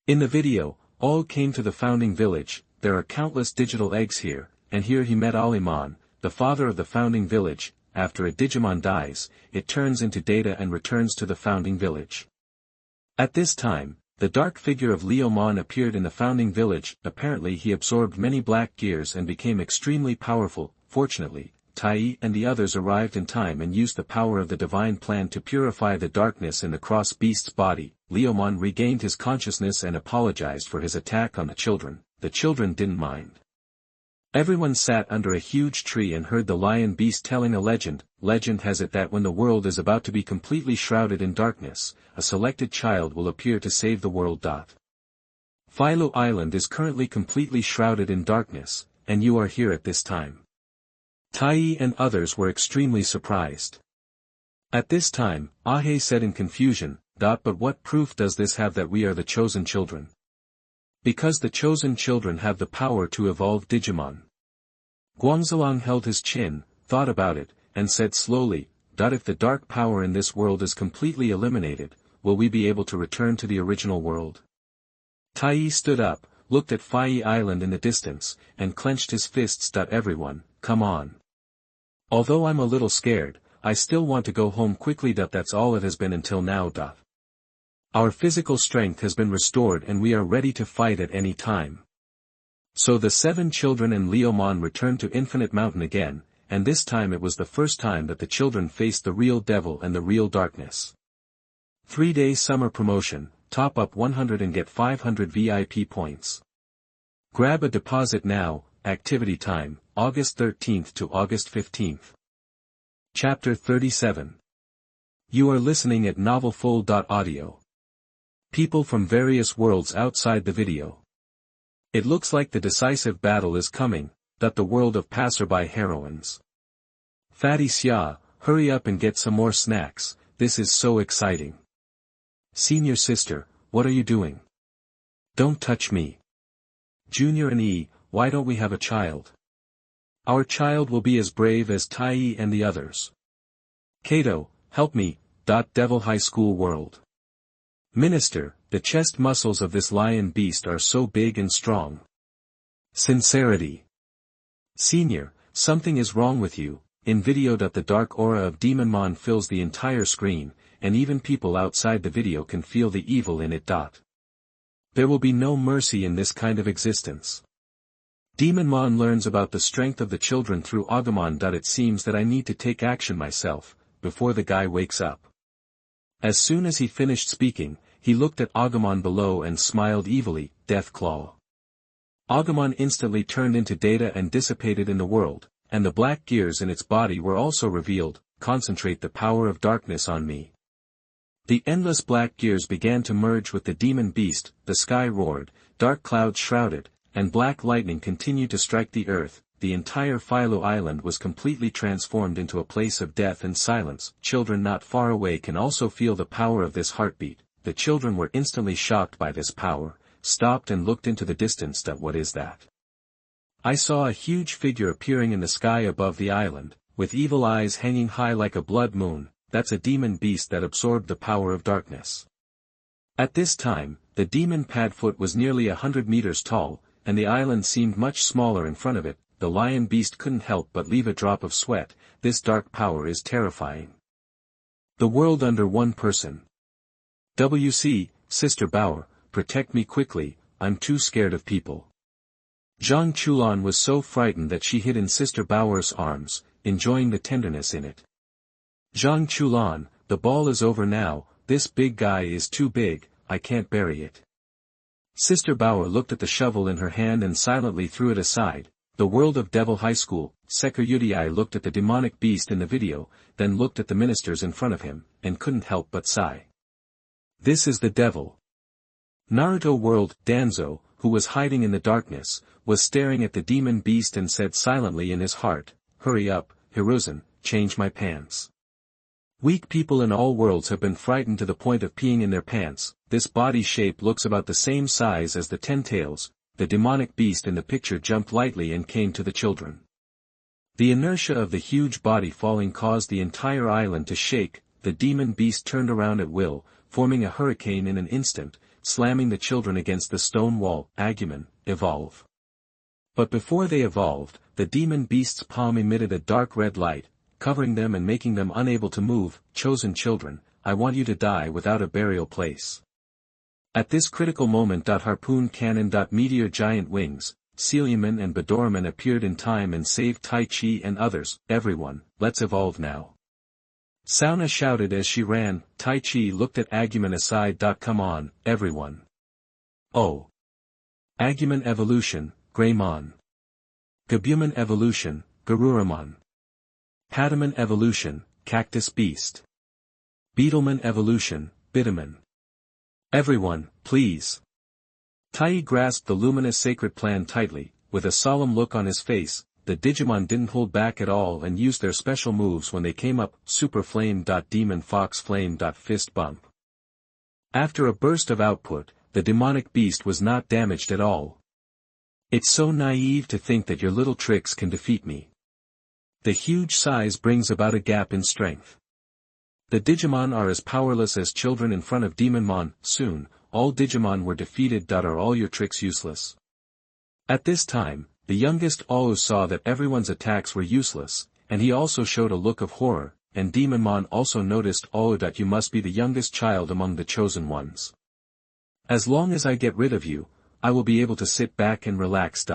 In the video, all came to the founding village. There are countless digital eggs here. and here he met Alimon, the father of the founding village. After a Digimon dies, it turns into data and returns to the founding village. At this time, the dark figure of Leomon appeared in the founding village. Apparently he absorbed many black gears and became extremely powerful. Fortunately, Tai and the others arrived in time and used the power of the divine plan to purify the darkness in the cross beast's body. Leomon regained his consciousness and apologized for his attack on the children. The children didn't mind. Everyone sat under a huge tree and heard the lion beast telling a legend. Legend has it that when the world is about to be completely shrouded in darkness, a selected child will appear to save the world. Faloo Island is currently completely shrouded in darkness, and you are here at this time. Tai and others were extremely surprised. At this time, Ahe said in confusion, "But what proof does this have that we are the chosen children?" "Because the chosen children have the power to evolve Digimon." Guangzilong held his chin, thought about it, and said slowly, "If the dark power in this world is completely eliminated, will we be able to return to the original world?" Tai stood up, looked at Fai Island in the distance, and clenched his fists. "Everyone, come on. Although I'm a little scared, I still want to go home quickly. That's all it has been until now. Our physical strength has been restored and we are ready to fight at any time." So the 7 children and Leomon returned to Infinite Mountain again, and this time it was the first time that the children faced the real devil and the real darkness. 3-day summer promotion, top up 100 and get 500 VIP points. Grab a deposit now. Activity time, August 13th to August 15th. Chapter 37. You are listening at novelfull.audio. People from various worlds outside the video. It looks like the decisive battle is coming, the world of passerby heroines. Fatty Xia, hurry up and get some more snacks, this is so exciting. Senior sister, what are you doing? Don't touch me. Junior and E, why don't we have a child? Our child will be as brave as Tai and the others. Kato, help me. Devil High School World. Minister, the chest muscles of this lion beast are so big and strong. Sincerity. Senior, something is wrong with you. In video. The dark aura of Demonmon fills the entire screen, and even people outside the video can feel the evil in it. There will be no mercy in this kind of existence. Demonmon learns about the strength of the children through Agumon. It seems that I need to take action myself, before the guy wakes up. As soon as he finished speaking, he looked at Agumon below and smiled evilly. Deathclaw. Agumon instantly turned into data and dissipated in the world, and the black gears in its body were also revealed. Concentrate the power of darkness on me. The endless black gears began to merge with the demon beast. The sky roared, dark clouds shrouded, and black lightning continued to strike the earth. The entire Faloo Island was completely transformed into a place of death and silence. Children not far away can also feel the power of this heartbeat. The children were instantly shocked by this power, stopped and looked into the distance. What is that? I saw a huge figure appearing in the sky above the island, with evil eyes hanging high like a blood moon. That's a demon beast that absorbed the power of darkness. At this time, the demon Padfoot was nearly 100 meters tall, and the island seemed much smaller in front of it. The lion beast couldn't help but leave a drop of sweat. This dark power is terrifying. The world under one person. WC, Sister Bauer, protect me quickly, I'm too scared of people. Zhang Chulan was so frightened that she hid in Sister Bauer's arms, enjoying the tenderness in it. Zhang Chulan, the ball is over now, this big guy is too big, I can't bury it. Sister Bauer looked at the shovel in her hand and silently threw it aside. The world of Devil High School. Sekirudii looked at the demonic beast in the video, then looked at the ministers in front of him, and couldn't help but sigh. This is the devil. Naruto world. Danzo, who was hiding in the darkness, was staring at the demon beast and said silently in his heart, "Hurry up, Hiruzen, change my pants." Weak people in all worlds have been frightened to the point of peeing in their pants. This body shape looks about the same size as the 10 tails. The demonic beast in the picture jumped lightly and came to the children. The inertia of the huge body falling caused the entire island to shake. The demon beast turned around at will, forming a hurricane in an instant, slamming the children against the stone wall. Agumon, evolve. But before they evolved, the demon beast's palm emitted a dark red light, covering them and making them unable to move. Chosen children, I want you to die without a burial place. At this critical moment. Harpoon cannon. Meteor giant wings, Celiaman and Bedoraman appeared in time and saved Tai Chi and others. Everyone, let's evolve now. Sauna shouted as she ran. Tai Chi looked at Aguman aside. Come on, everyone. Oh. Aguman evolution, Greymon. Gabuman evolution, Garuramon. Padaman evolution, Cactus Beast. Beetleman evolution, Bitaman. Everyone, please. Tai grasped the luminous sacred plan tightly, with a solemn look on his face. The Digimon didn't hold back at all and used their special moves when they came up. Super Flame. Demon Fox Flame. Fist Bump. After a burst of output, the demonic beast was not damaged at all. It's so naive to think that your little tricks can defeat me. The huge size brings about a gap in strength. The Digimon are as powerless as children in front of Demonmon. Soon, all Digimon were defeated. Are all your tricks useless? At this time, the youngest Aou saw that everyone's attacks were useless, and he also showed a look of horror, and Demonmon also noticed. Aou. You must be the youngest child among the chosen ones. As long as I get rid of you, I will be able to sit back and relax.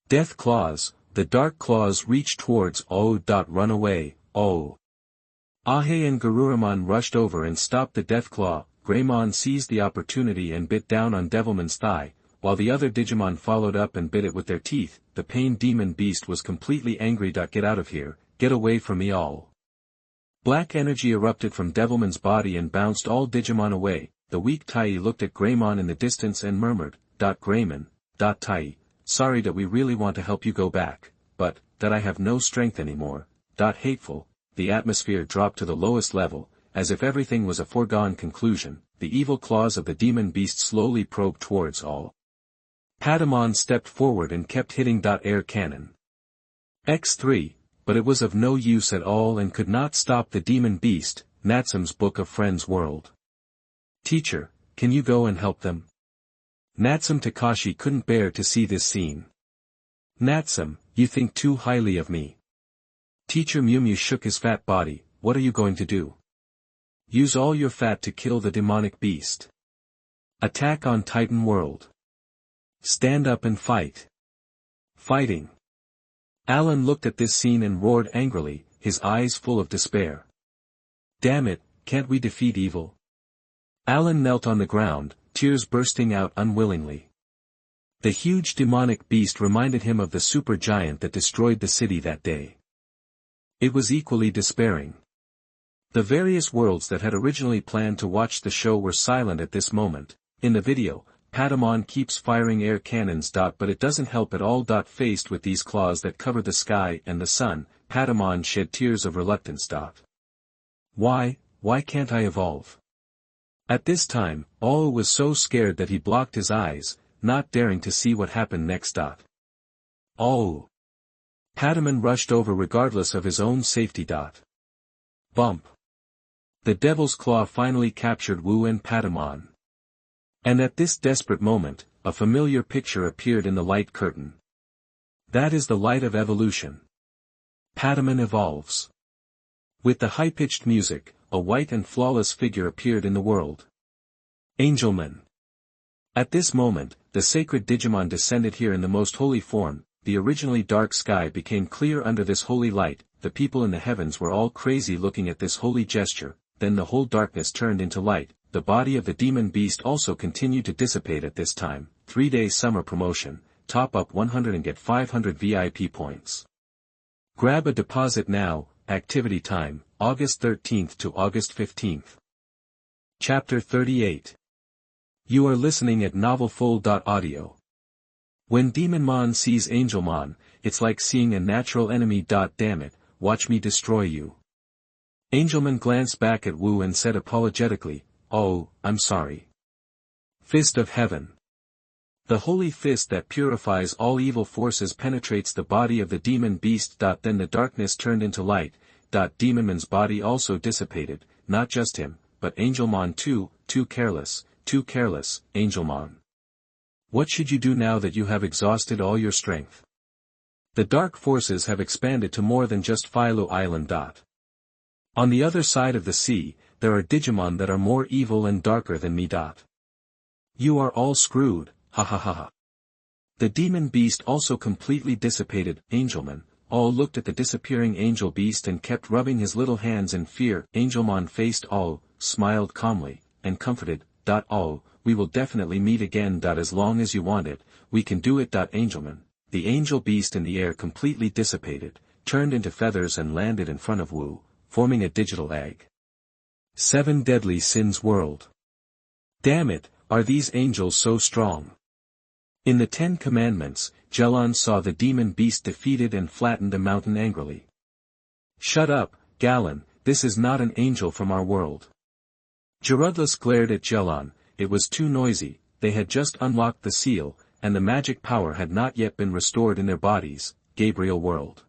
Death Claws. The dark claws reached towards Aou. Run away, Aou. Ahe and Garuramon rushed over and stopped the death claw. Greymon seized the opportunity and bit down on Devilman's thigh, while the other Digimon followed up and bit it with their teeth. The pain demon beast was completely angry. Get out of here, get away from me all. Black energy erupted from Devilman's body and bounced all Digimon away. The weak Tai looked at Greymon in the distance and murmured, Greymon, Tai, sorry that we really want to help you go back, but, that I have no strength anymore. Hateful. The atmosphere dropped to the lowest level, as if everything was a foregone conclusion. The evil claws of the demon beast slowly probed towards all. Patamon stepped forward and kept hitting. Air cannon. X3, but it was of no use at all and could not stop the demon beast. Natsum's Book of Friends World. Teacher, can you go and help them? Natsum Takashi couldn't bear to see this scene. Natsum, you think too highly of me. Teacher Mew Mew shook his fat body. What are you going to do? Use all your fat to kill the demonic beast. Attack on Titan World. Stand up and fight. Fighting. Alan looked at this scene and roared angrily, his eyes full of despair. Damn it, can't we defeat evil? Alan knelt on the ground, tears bursting out unwillingly. The huge demonic beast reminded him of the super giant that destroyed the city that day. It was equally despairing. The various worlds that had originally planned to watch the show were silent at this moment. In the video, Patamon keeps firing air cannons. But it doesn't help at all. Faced with these claws that cover the sky and the sun, Patamon shed tears of reluctance. Why can't I evolve? At this time, Aou was so scared that he blocked his eyes, not daring to see what happened next. Aou. Patamon rushed over regardless of his own safety. Bump. The Devil's Claw finally captured Wu and Patamon. And at this desperate moment, a familiar picture appeared in the light curtain. That is the light of evolution. Patamon evolves. With the high-pitched music, a white and flawless figure appeared in the world. Angelman. At this moment, the sacred Digimon descended here in the most holy form. The originally dark sky became clear under this holy light. The people in the heavens were all crazy looking at this holy gesture. Then the whole darkness turned into light. The body of the demon beast also continued to dissipate at this time. 3-day summer promotion. Top up 100 and get 500 VIP points. Grab a deposit now. Activity time, August 13th to August 15th. Chapter 38. You are listening at novelfull.audio. When Demonmon sees Angelmon, it's like seeing a natural enemy. Damn it, watch me destroy you. Angelman glanced back at Wu and said apologetically, Oh, I'm sorry. Fist of Heaven. The holy fist that purifies all evil forces penetrates the body of the demon beast. Then the darkness turned into light. Demonman's body also dissipated, not just him, but Angelmon too. Too careless, Angelmon. What should you do now that you have exhausted all your strength? The dark forces have expanded to more than just Faloo Island. On the other side of the sea, there are Digimon that are more evil and darker than me. You are all screwed, ha ha ha ha. The demon beast also completely dissipated. Angelman, all looked at the disappearing angel beast and kept rubbing his little hands in fear. Angelmon faced all, smiled calmly, and comforted. All, we will definitely meet again. As long as you want it, we can do it. Angelman, the angel beast in the air completely dissipated, turned into feathers and landed in front of Wu, forming a digital egg. 7 Deadly Sins World. Damn it, are these angels so strong? In the 10 Commandments, Jelon saw the demon beast defeated and flattened a mountain angrily. Shut up, Galen, this is not an angel from our world. Gerudlas glared at Jelon. It was too noisy, they had just unlocked the seal, and the magic power had not yet been restored in their bodies. Gabriel world.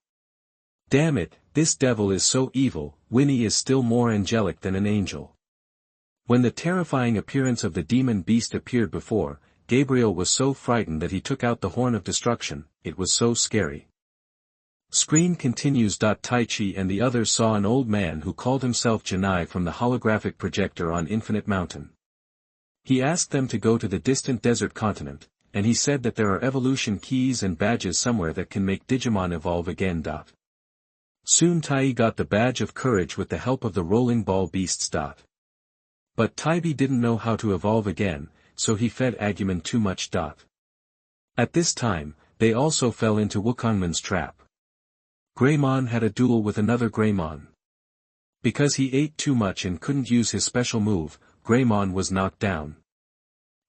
Damn it, this devil is so evil. Winnie is still more angelic than an angel. When the terrifying appearance of the demon beast appeared before, Gabriel was so frightened that he took out the horn of destruction. It was so scary. Screen continues. Taichi and the others saw an old man who called himself Janai from the holographic projector on Infinite Mountain. He asked them to go to the distant desert continent, and he said that there are evolution keys and badges somewhere that can make Digimon evolve again. Soon Tai got the badge of courage with the help of the rolling ball beasts. But Taibi didn't know how to evolve again, so he fed Agumon too much. At this time, they also fell into Wukongman's trap. Greymon had a duel with another Greymon. Because he ate too much and couldn't use his special move, Greymon was knocked down.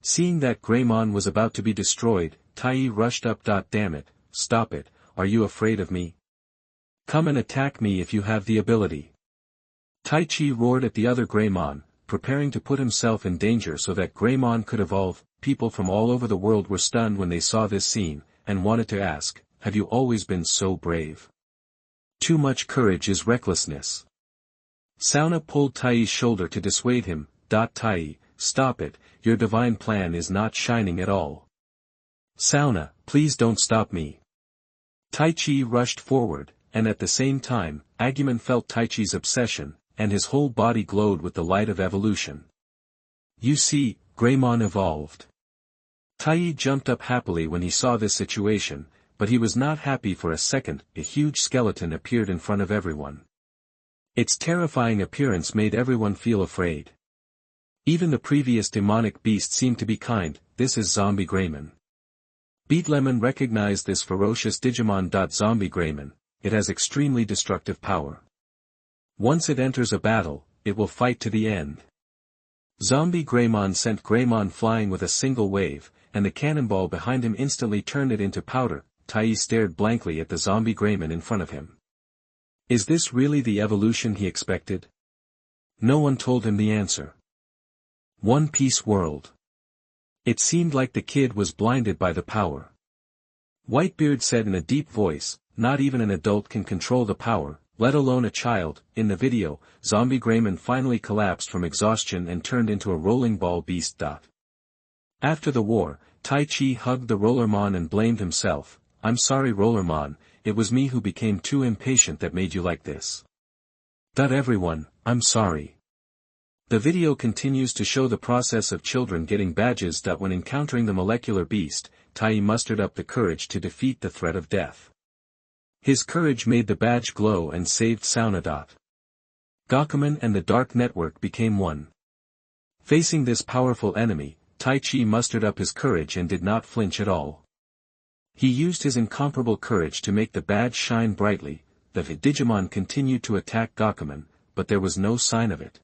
Seeing that Greymon was about to be destroyed, Tai rushed up. Damn it, stop it, are you afraid of me? Come and attack me if you have the ability. Taichi roared at the other Greymon, preparing to put himself in danger so that Greymon could evolve. People from all over the world were stunned when they saw this scene, and wanted to ask, have you always been so brave? Too much courage is recklessness. Sauna pulled Tai's shoulder to dissuade him. Tai, stop it, your divine plan is not shining at all. Sauna, please don't stop me. Taichi rushed forward, and at the same time, Agumon felt Taichi's obsession, and his whole body glowed with the light of evolution. You see, Greymon evolved. Tai jumped up happily when he saw this situation, but he was not happy for a second. A huge skeleton appeared in front of everyone. Its terrifying appearance made everyone feel afraid. Even the previous demonic beast seemed to be kind. This is Zombie Greymon. Beetlemon recognized this ferocious Digimon. Zombie Greymon, it has extremely destructive power. Once it enters a battle, it will fight to the end. Zombie Greymon sent Greymon flying with a single wave, and the cannonball behind him instantly turned it into powder. Tai stared blankly at the Zombie Greymon in front of him. Is this really the evolution he expected? No one told him the answer. One Piece world. It seemed like the kid was blinded by the power. Whitebeard said in a deep voice, not even an adult can control the power, let alone a child. In the video, Zombie Greymon finally collapsed from exhaustion and turned into a rolling ball beast. After the war, Taichi hugged the Rollermon and blamed himself. I'm sorry Rollermon, it was me who became too impatient that made you like this. Everyone, I'm sorry. The video continues to show the process of children getting badges. When encountering the molecular beast, Tai mustered up the courage to defeat the threat of death. His courage made the badge glow and saved Sauna. Gakumen and the Dark Network became one. Facing this powerful enemy, Taichi mustered up his courage and did not flinch at all. He used his incomparable courage to make the badge shine brightly. The Digimon continued to attack Gakumen, but there was no sign of it.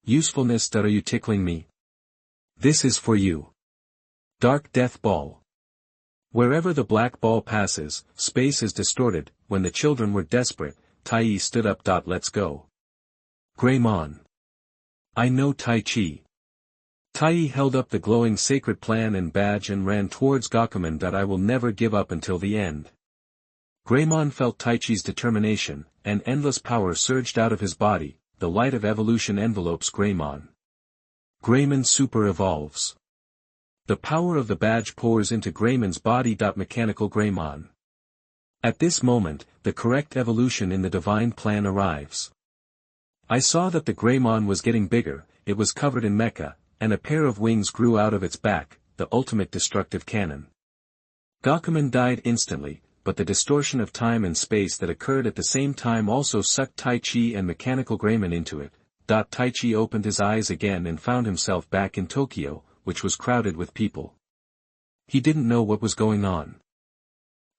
Usefulness. Are you tickling me? This is for you. Dark Death Ball. Wherever the black ball passes, space is distorted. When the children were desperate, Tai stood up. Let's go. Greymon. I know Taichi. Tai held up the glowing sacred plan and badge and ran towards Gakumen. I will never give up until the end. Greymon felt Taichi's determination, and endless power surged out of his body. The light of evolution envelopes Greymon. Greymon super evolves. The power of the badge pours into Greymon's body. Mechanical Greymon. At this moment, the correct evolution in the divine plan arrives. I saw that the Greymon was getting bigger, it was covered in mecha, and a pair of wings grew out of its back, the ultimate destructive cannon. Gakuman died instantly, but the distortion of time and space that occurred at the same time also sucked Tai Chi and mechanical Greymon into it. Tai Chi opened his eyes again and found himself back in Tokyo, which was crowded with people. He didn't know what was going on.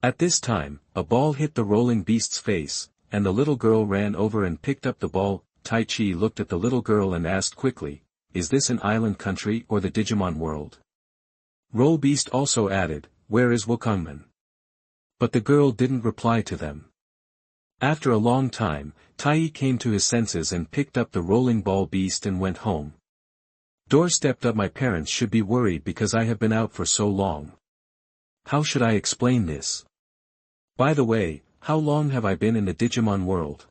At this time, a ball hit the rolling beast's face, and the little girl ran over and picked up the ball. Tai Chi looked at the little girl and asked quickly, "Is this an island country or the Digimon world?" Roll Beast also added, "Where is Wukongman?" But the girl didn't reply to them. After a long time, Tai came to his senses and picked up the rolling ball beast and went home. Doorstepped up, my parents should be worried because I have been out for so long. How should I explain this? By the way, how long have I been in the Digimon world?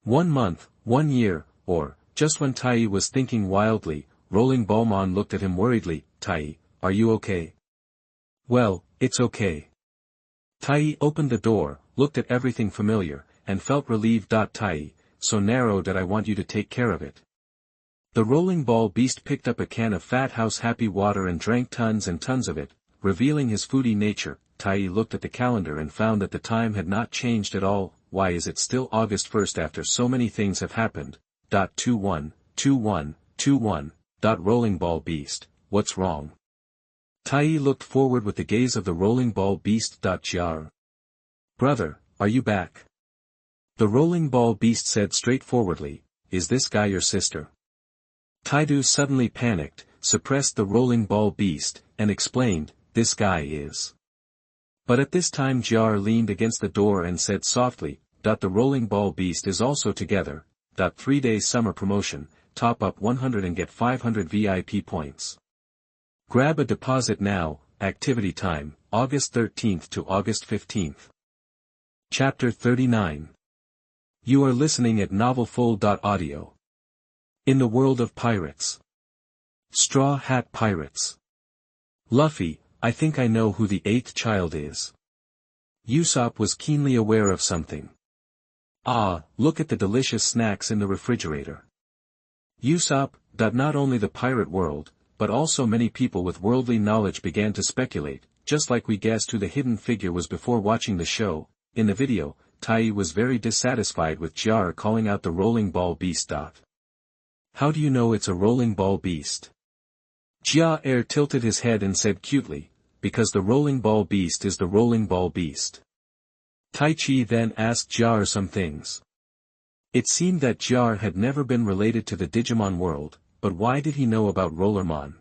1 month, 1 year, or, just when Tai was thinking wildly, Rolling Ballmon looked at him worriedly. "Tai, are you okay?" "Well, it's okay." Tai opened the door, looked at everything familiar, and felt relieved. "Tai, so narrow that I want you to take care of it." The rolling ball beast picked up a can of Fat House Happy water and drank tons and tons of it, revealing his foodie nature. Tai looked at the calendar and found that the time had not changed at all. Why is it still August 1st after so many things have happened? 212121. Rolling ball beast, what's wrong? Tai looked forward with the gaze of the rolling ball beast. Jar. Brother, are you back? The rolling ball beast said straightforwardly, "Is this guy your sister?" Taidu suddenly panicked, suppressed the rolling ball beast, and explained, "This guy is." But at this time Jar leaned against the door and said softly, "The rolling ball beast is also together. 3-day summer promotion, top up 100 and get 500 VIP points. Grab a deposit now." Activity time, August 13th to August 15th. Chapter 39. You are listening at novelfull.audio. In the world of pirates. Straw Hat Pirates. Luffy, I think I know who the 8th child is. Usopp was keenly aware of something. Ah, look at the delicious snacks in the refrigerator. Usopp, not only the pirate world, but also many people with worldly knowledge began to speculate, just like we guessed who the hidden figure was before watching the show. In the video, Tai was very dissatisfied with Jar calling out the rolling ball beast. How do you know it's a rolling ball beast? Jar tilted his head and said cutely, "Because the rolling ball beast is the rolling ball beast." Tai Chi then asked Jar some things. It seemed that Jar had never been related to the Digimon world, but why did he know about Rollermon?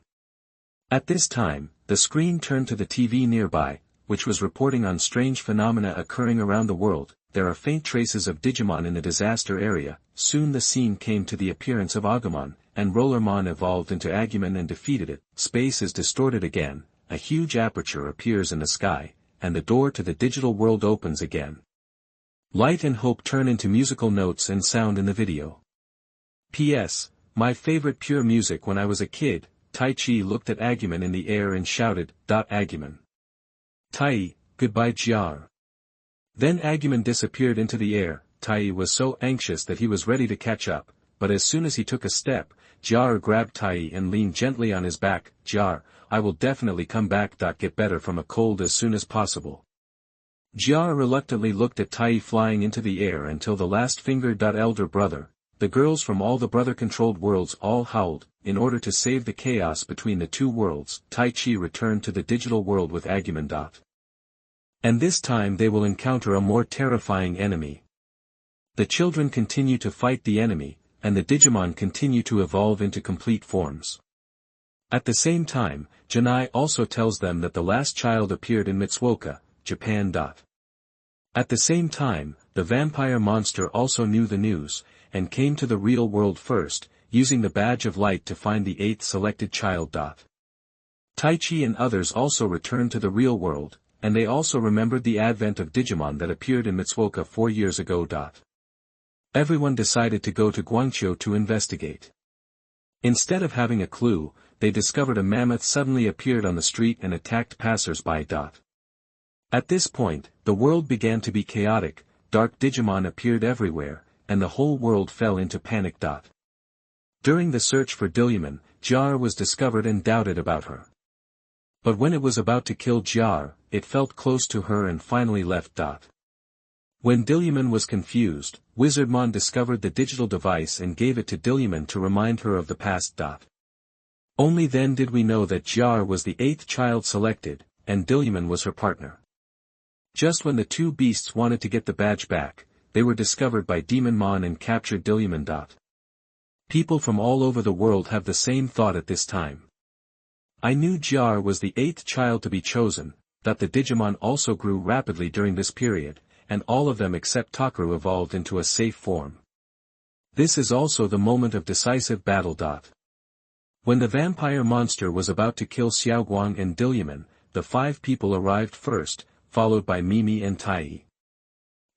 At this time, the screen turned to the TV nearby, which was reporting on strange phenomena occurring around the world. There are faint traces of Digimon in the disaster area. Soon the scene came to the appearance of Agumon, and Rollermon evolved into Agumon and defeated it. Space is distorted again, a huge aperture appears in the sky, and the door to the digital world opens again. Light and hope turn into musical notes and sound in the video. P.S. My favorite pure music when I was a kid. Tai Chi looked at Agumon in the air and shouted, "Agumon. Tai, goodbye Jar." Then Agumon disappeared into the air. Tai was so anxious that he was ready to catch up, but as soon as he took a step, Jar grabbed Tai and leaned gently on his back. "Jar, I will definitely come back. Get better from a cold as soon as possible." Jar reluctantly looked at Tai flying into the air until the last finger. Elder brother, the girls from all the brother-controlled worlds all howled. In order to save the chaos between the two worlds, Tai Chi returned to the digital world with Agumon. And this time they will encounter a more terrifying enemy. The children continue to fight the enemy, and the Digimon continue to evolve into complete forms. At the same time, Janai also tells them that the last child appeared in Mitsuoka, Japan. At the same time, the vampire monster also knew the news, and came to the real world first, using the badge of light to find the 8th selected child. Tai Chi and others also returned to the real world, and they also remembered the advent of Digimon that appeared in Mitsuoka 4 years ago. Everyone decided to go to Guangzhou to investigate. Instead of having a clue, they discovered a mammoth suddenly appeared on the street and attacked passers-by. At this point, the world began to be chaotic, dark Digimon appeared everywhere, and the whole world fell into panic. During the search for Dilliman, Jar was discovered and doubted about her. But when it was about to kill Jar, it felt close to her and finally left. When Dilliman was confused, Wizardmon discovered the digital device and gave it to Dilliman to remind her of the past. Only then did we know that Jar was the 8th child selected, and Dilliman was her partner. Just when the two beasts wanted to get the badge back, they were discovered by Demonmon and captured Dilliman. People from all over the world have the same thought at this time. I knew Jar was the 8th child to be chosen, that the Digimon also grew rapidly during this period, and all of them except Takeru evolved into a safe form. This is also the moment of decisive battle. When the vampire monster was about to kill Xiaoguang and Dilliman, the 5 people arrived first, followed by Mimi and Tai.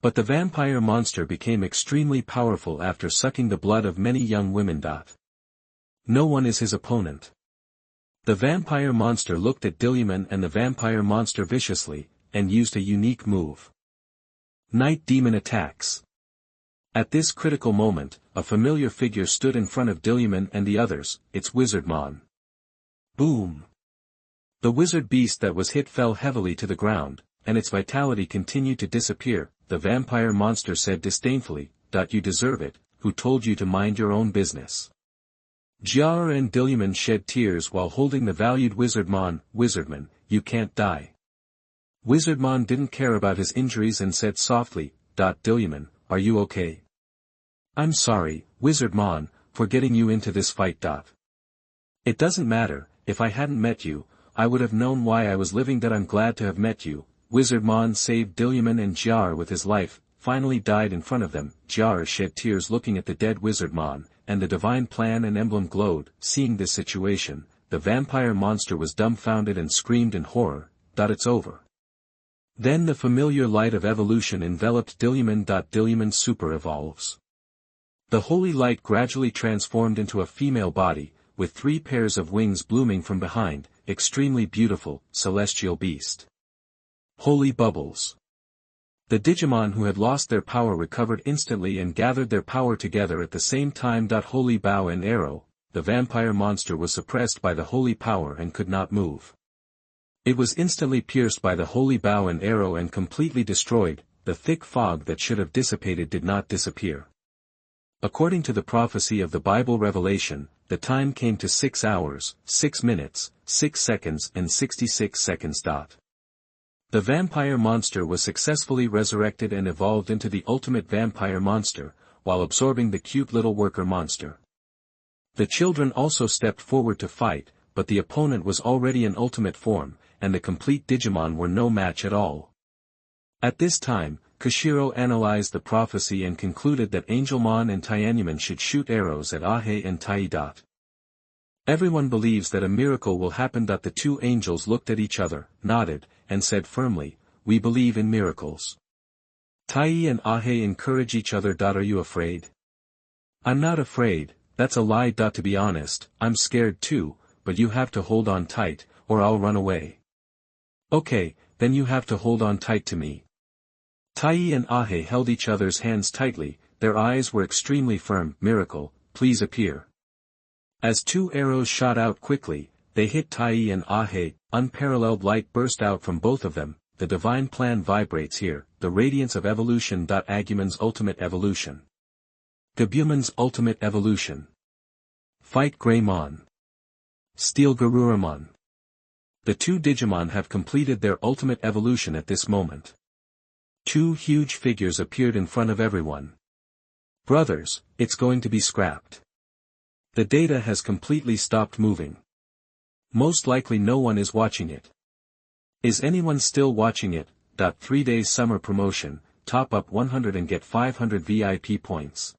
But the vampire monster became extremely powerful after sucking the blood of many young women. No one is his opponent. The vampire monster looked at Dilliman and the vampire monster viciously, and used a unique move. Night Demon attacks. At this critical moment, a familiar figure stood in front of Dilliman and the others, it's Wizardmon. Boom! The wizard beast that was hit fell heavily to the ground, and its vitality continued to disappear. The vampire monster said disdainfully, "You deserve it, who told you to mind your own business?" Jar and Dilliman shed tears while holding the valued Wizardmon. "Wizardman, you can't die." Wizardmon didn't care about his injuries and said softly, "Dilliman, are you okay?" "I'm sorry, Wizardmon, for getting you into this fight. It doesn't matter, if I hadn't met you, I would have known why I was living. I'm glad to have met you." Wizardmon saved Dilliman and Jar with his life, finally died in front of them. Jar shed tears looking at the dead Wizardmon, and the divine plan and emblem glowed. Seeing this situation, the vampire monster was dumbfounded and screamed in horror, "It's over." Then the familiar light of evolution enveloped Dilliman. Dilliman super evolves. The holy light gradually transformed into a female body, with 3 pairs of wings blooming from behind, extremely beautiful, celestial beast. Holy bubbles. The Digimon who had lost their power recovered instantly and gathered their power together at the same time. Holy bow and arrow. The vampire monster was suppressed by the holy power and could not move. It was instantly pierced by the holy bow and arrow and completely destroyed. The thick fog that should have dissipated did not disappear. According to the prophecy of the Bible revelation, the time came to 6 hours, 6 minutes, 6 seconds and 66 seconds. The vampire monster was successfully resurrected and evolved into the ultimate vampire monster, while absorbing the cute little worker monster. The children also stepped forward to fight, but the opponent was already in ultimate form, and the complete Digimon were no match at all. At this time, Koshiro analyzed the prophecy and concluded that Angelmon and Tyanumon should shoot arrows at Ahe and Tai. Everyone believes that a miracle will happen. The 2 angels looked at each other, nodded, and said firmly, "We believe in miracles." Tai and Ahe encourage each other. "Are you afraid?" "I'm not afraid, that's a lie. To be honest, I'm scared too, but you have to hold on tight, or I'll run away." "Okay, then you have to hold on tight to me." Tai and Ahe held each other's hands tightly, their eyes were extremely firm. "Miracle, please appear." As 2 arrows shot out quickly, they hit Tai and Ahe. Unparalleled light burst out from both of them. The divine plan vibrates here, the radiance of evolution. Agumon's ultimate evolution. Gabumon's ultimate evolution. Fight Greymon. Steel Garuramon. The 2 Digimon have completed their ultimate evolution at this moment. 2 huge figures appeared in front of everyone. "Brothers, it's going to be scrapped. The data has completely stopped moving. Most likely no one is watching it. Is anyone still watching it? 3 days summer promotion, top up 100 and get 500 VIP points.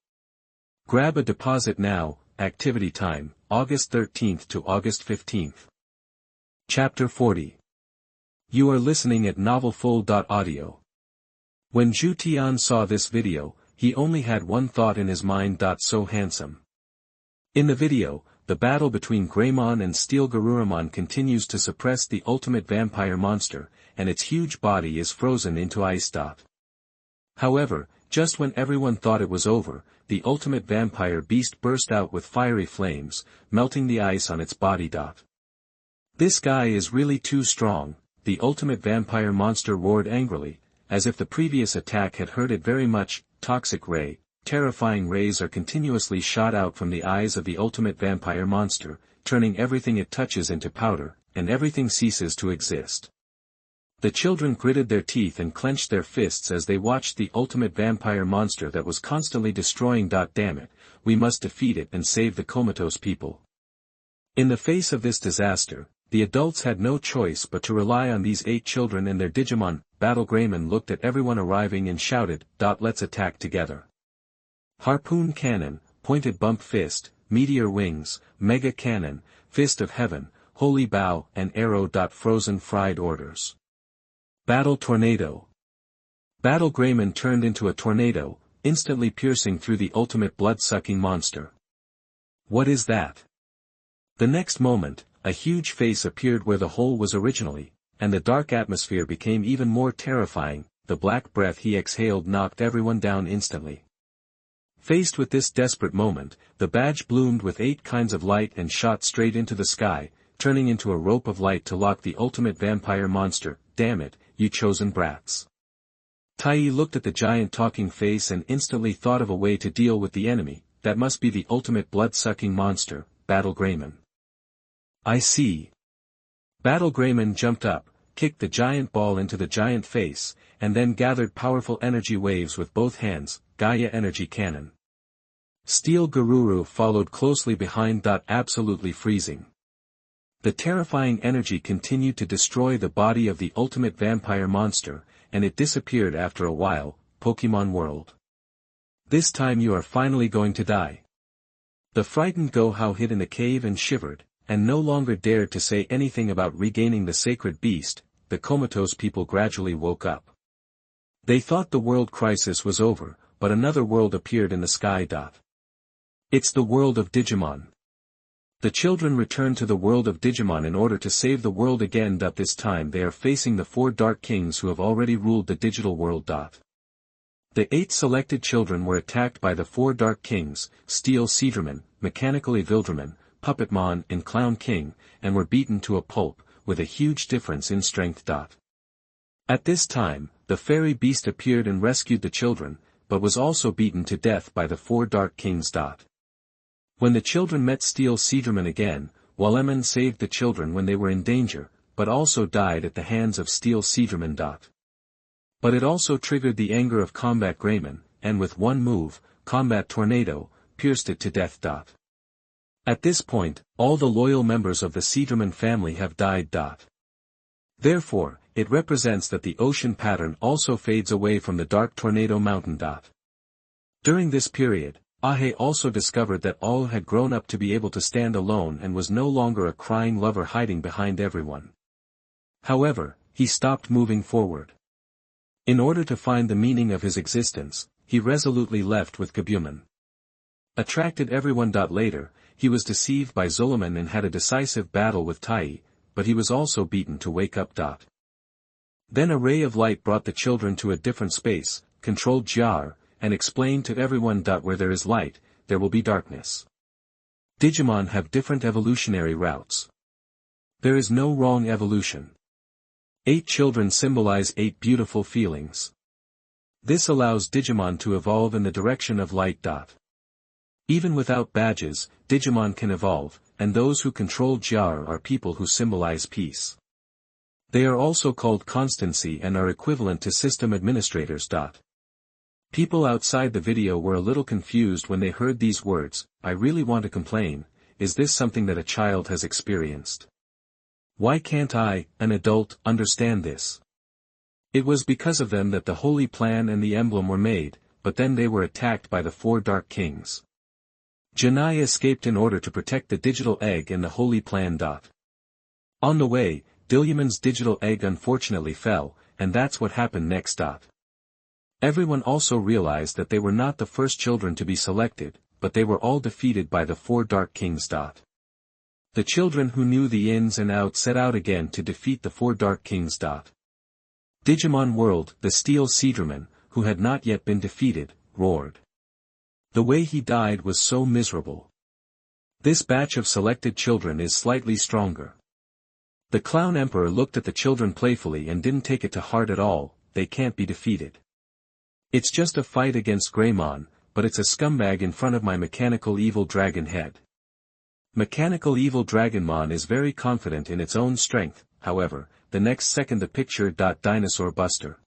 Grab a deposit now." Activity time, August 13th to August 15th. Chapter 40. You are listening at novelfull.audio. When Zhutian saw this video, he only had one thought in his mind. So handsome. In the video, the battle between Greymon and Steel Garurumon continues to suppress the ultimate vampire monster, and its huge body is frozen into ice. However, just when everyone thought it was over, the ultimate vampire beast burst out with fiery flames, melting the ice on its body. This guy is really too strong, the ultimate vampire monster roared angrily, as if the previous attack had hurt it very much. Toxic ray, terrifying rays are continuously shot out from the eyes of the ultimate vampire monster, turning everything it touches into powder, and everything ceases to exist. The children gritted their teeth and clenched their fists as they watched the ultimate vampire monster that was constantly destroying. Damn it, we must defeat it and save the comatose people. In the face of this disaster, the adults had no choice but to rely on these 8 children and their Digimon. Battle Greymon looked at everyone arriving and shouted, "Let's attack together." Harpoon Cannon, Pointed Bump Fist, Meteor Wings, Mega Cannon, Fist of Heaven, Holy Bow and Arrow. Frozen Fried Orders. Battle Tornado. Battle Greymon turned into a tornado, instantly piercing through the ultimate blood-sucking monster. What is that? The next moment, a huge face appeared where the hole was originally, and the dark atmosphere became even more terrifying. The black breath he exhaled knocked everyone down instantly. Faced with this desperate moment, the badge bloomed with 8 kinds of light and shot straight into the sky, turning into a rope of light to lock the ultimate vampire monster. Damn it, you chosen brats. Tai looked at the giant talking face and instantly thought of a way to deal with the enemy. That must be the ultimate blood-sucking monster, Battle Greymon. I see. Battle Greymon jumped up, kicked the giant ball into the giant face, and then gathered powerful energy waves with both hands. Gaia Energy Cannon. Steel Garuru followed closely behind. Absolutely freezing. The terrifying energy continued to destroy the body of the ultimate vampire monster, and it disappeared after a while. Pokemon World. This time you are finally going to die. The frightened Go-How hid in the cave and shivered, and no longer dared to say anything about regaining the sacred beast. The comatose people gradually woke up. They thought the world crisis was over, but another world appeared in the sky. It's the world of Digimon. The children returned to the world of Digimon in order to save the world again. This time they are facing the 4 Dark Kings who have already ruled the digital world. The 8 selected children were attacked by the 4 Dark Kings, Steel Seedramon, Mechanical Evildramon, Puppetmon and Clown King, and were beaten to a pulp, with a huge difference in strength. At this time, the fairy beast appeared and rescued the children, but was also beaten to death by the 4 Dark Kings. When the children met Steel Seedramon again, Walemon saved the children when they were in danger, but also died at the hands of Steel Seedramon. But it also triggered the anger of Combat Greymon, and with one move, Combat Tornado, pierced it to death. At this point, all the loyal members of the Seedramon family have died. Therefore, it represents that the ocean pattern also fades away from the Dark Tornado Mountain. During this period, Ahe also discovered that all had grown up to be able to stand alone and was no longer a crying lover hiding behind everyone. However, he stopped moving forward. In order to find the meaning of his existence, he resolutely left with Gabumon. Attracted everyone. Later, he was deceived by Zul'Aman and had a decisive battle with Tai, but he was also beaten to wake up. Then a ray of light brought the children to a different space, controlled Jiar, and explained to everyone. Where there is light, there will be darkness. Digimon have different evolutionary routes. There is no wrong evolution. 8 children symbolize 8 beautiful feelings. This allows Digimon to evolve in the direction of light. Even without badges, Digimon can evolve, and those who control Jiar are people who symbolize peace. They are also called constancy and are equivalent to system administrators. People outside the video were a little confused when they heard these words. I really want to complain, is this something that a child has experienced? Why can't I, an adult, understand this? It was because of them that the Holy Plan and the emblem were made, but then they were attacked by the 4 Dark Kings. Janai escaped in order to protect the digital egg and the Holy Plan. On the way, Dilyamon's digital egg unfortunately fell, and that's what happened next. Everyone also realized that they were not the first children to be selected, but they were all defeated by the 4 Dark Kings. The children who knew the ins and outs set out again to defeat the four Dark Kings. Digimon World, the Steel Seadraman, who had not yet been defeated, roared. The way he died was so miserable. This batch of selected children is slightly stronger. The Clown Emperor looked at the children playfully and didn't take it to heart at all. They can't be defeated. It's just a fight against Greymon, but it's a scumbag in front of my mechanical evil dragon head. Mechanical evil Dragonmon is very confident in its own strength, however, the next second the picture. Dinosaur Buster.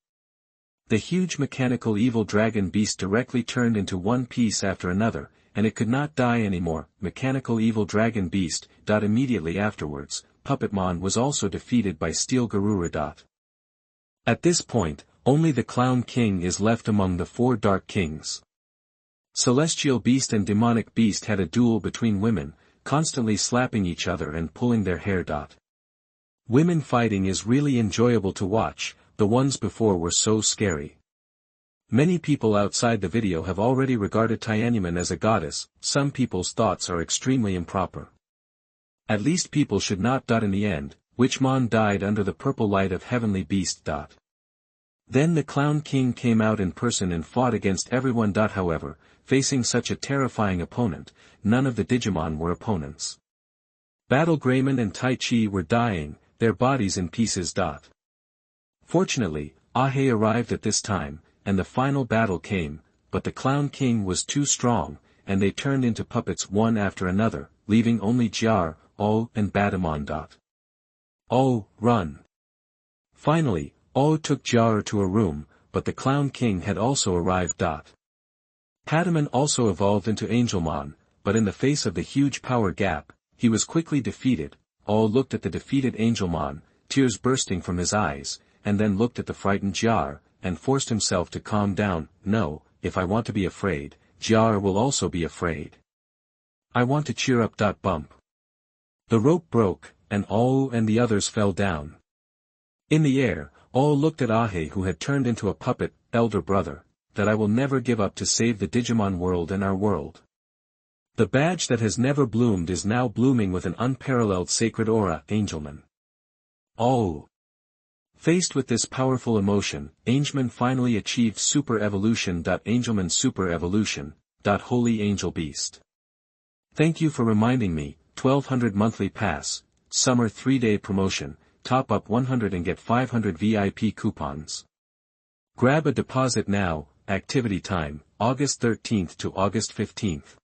The huge mechanical evil dragon beast directly turned into one piece after another, and it could not die anymore. Mechanical evil dragon beast. Immediately afterwards, Puppetmon was also defeated by Steel Garura. At this point, only the Clown King is left among the four Dark Kings. Celestial Beast and Demonic Beast had a duel between women, constantly slapping each other and pulling their hair. Women fighting is really enjoyable to watch, the ones before were so scary. Many people outside the video have already regarded Tiananmen as a goddess. Some people's thoughts are extremely improper. At least people should not. In the end, Witchmon died under the purple light of Heavenly Beast. Then the Clown King came out in person and fought against everyone. However, facing such a terrifying opponent, none of the Digimon were opponents. Battle Greymon and Tai Chi were dying, their bodies in pieces. Fortunately, Ahe arrived at this time, and the final battle came, but the Clown King was too strong, and they turned into puppets one after another, leaving only Jar, O, and Batamon. Oh, run! Finally, O took Jar to a room, but the Clown King had also arrived. Patamon also evolved into Angelmon, but in the face of the huge power gap, he was quickly defeated. O looked at the defeated Angelmon, tears bursting from his eyes, and then looked at the frightened Jar, and forced himself to calm down. No, if I want to be afraid, Jar will also be afraid. I want to cheer up. Bump. The rope broke, and O and the others fell down. In the air, O looked at Ahe, who had turned into a puppet. Elder brother, that I will never give up to save the Digimon world and our world. The badge that has never bloomed is now blooming with an unparalleled sacred aura. Angelman. Oh! Faced with this powerful emotion, Angelman finally achieved super evolution. Angelman super evolution. Holy Angel Beast. Thank you for reminding me. 1200 monthly pass, summer 3-day promotion, top up 100 and get 500 VIP coupons. Grab a deposit now. Activity time, August 13th to August 15th.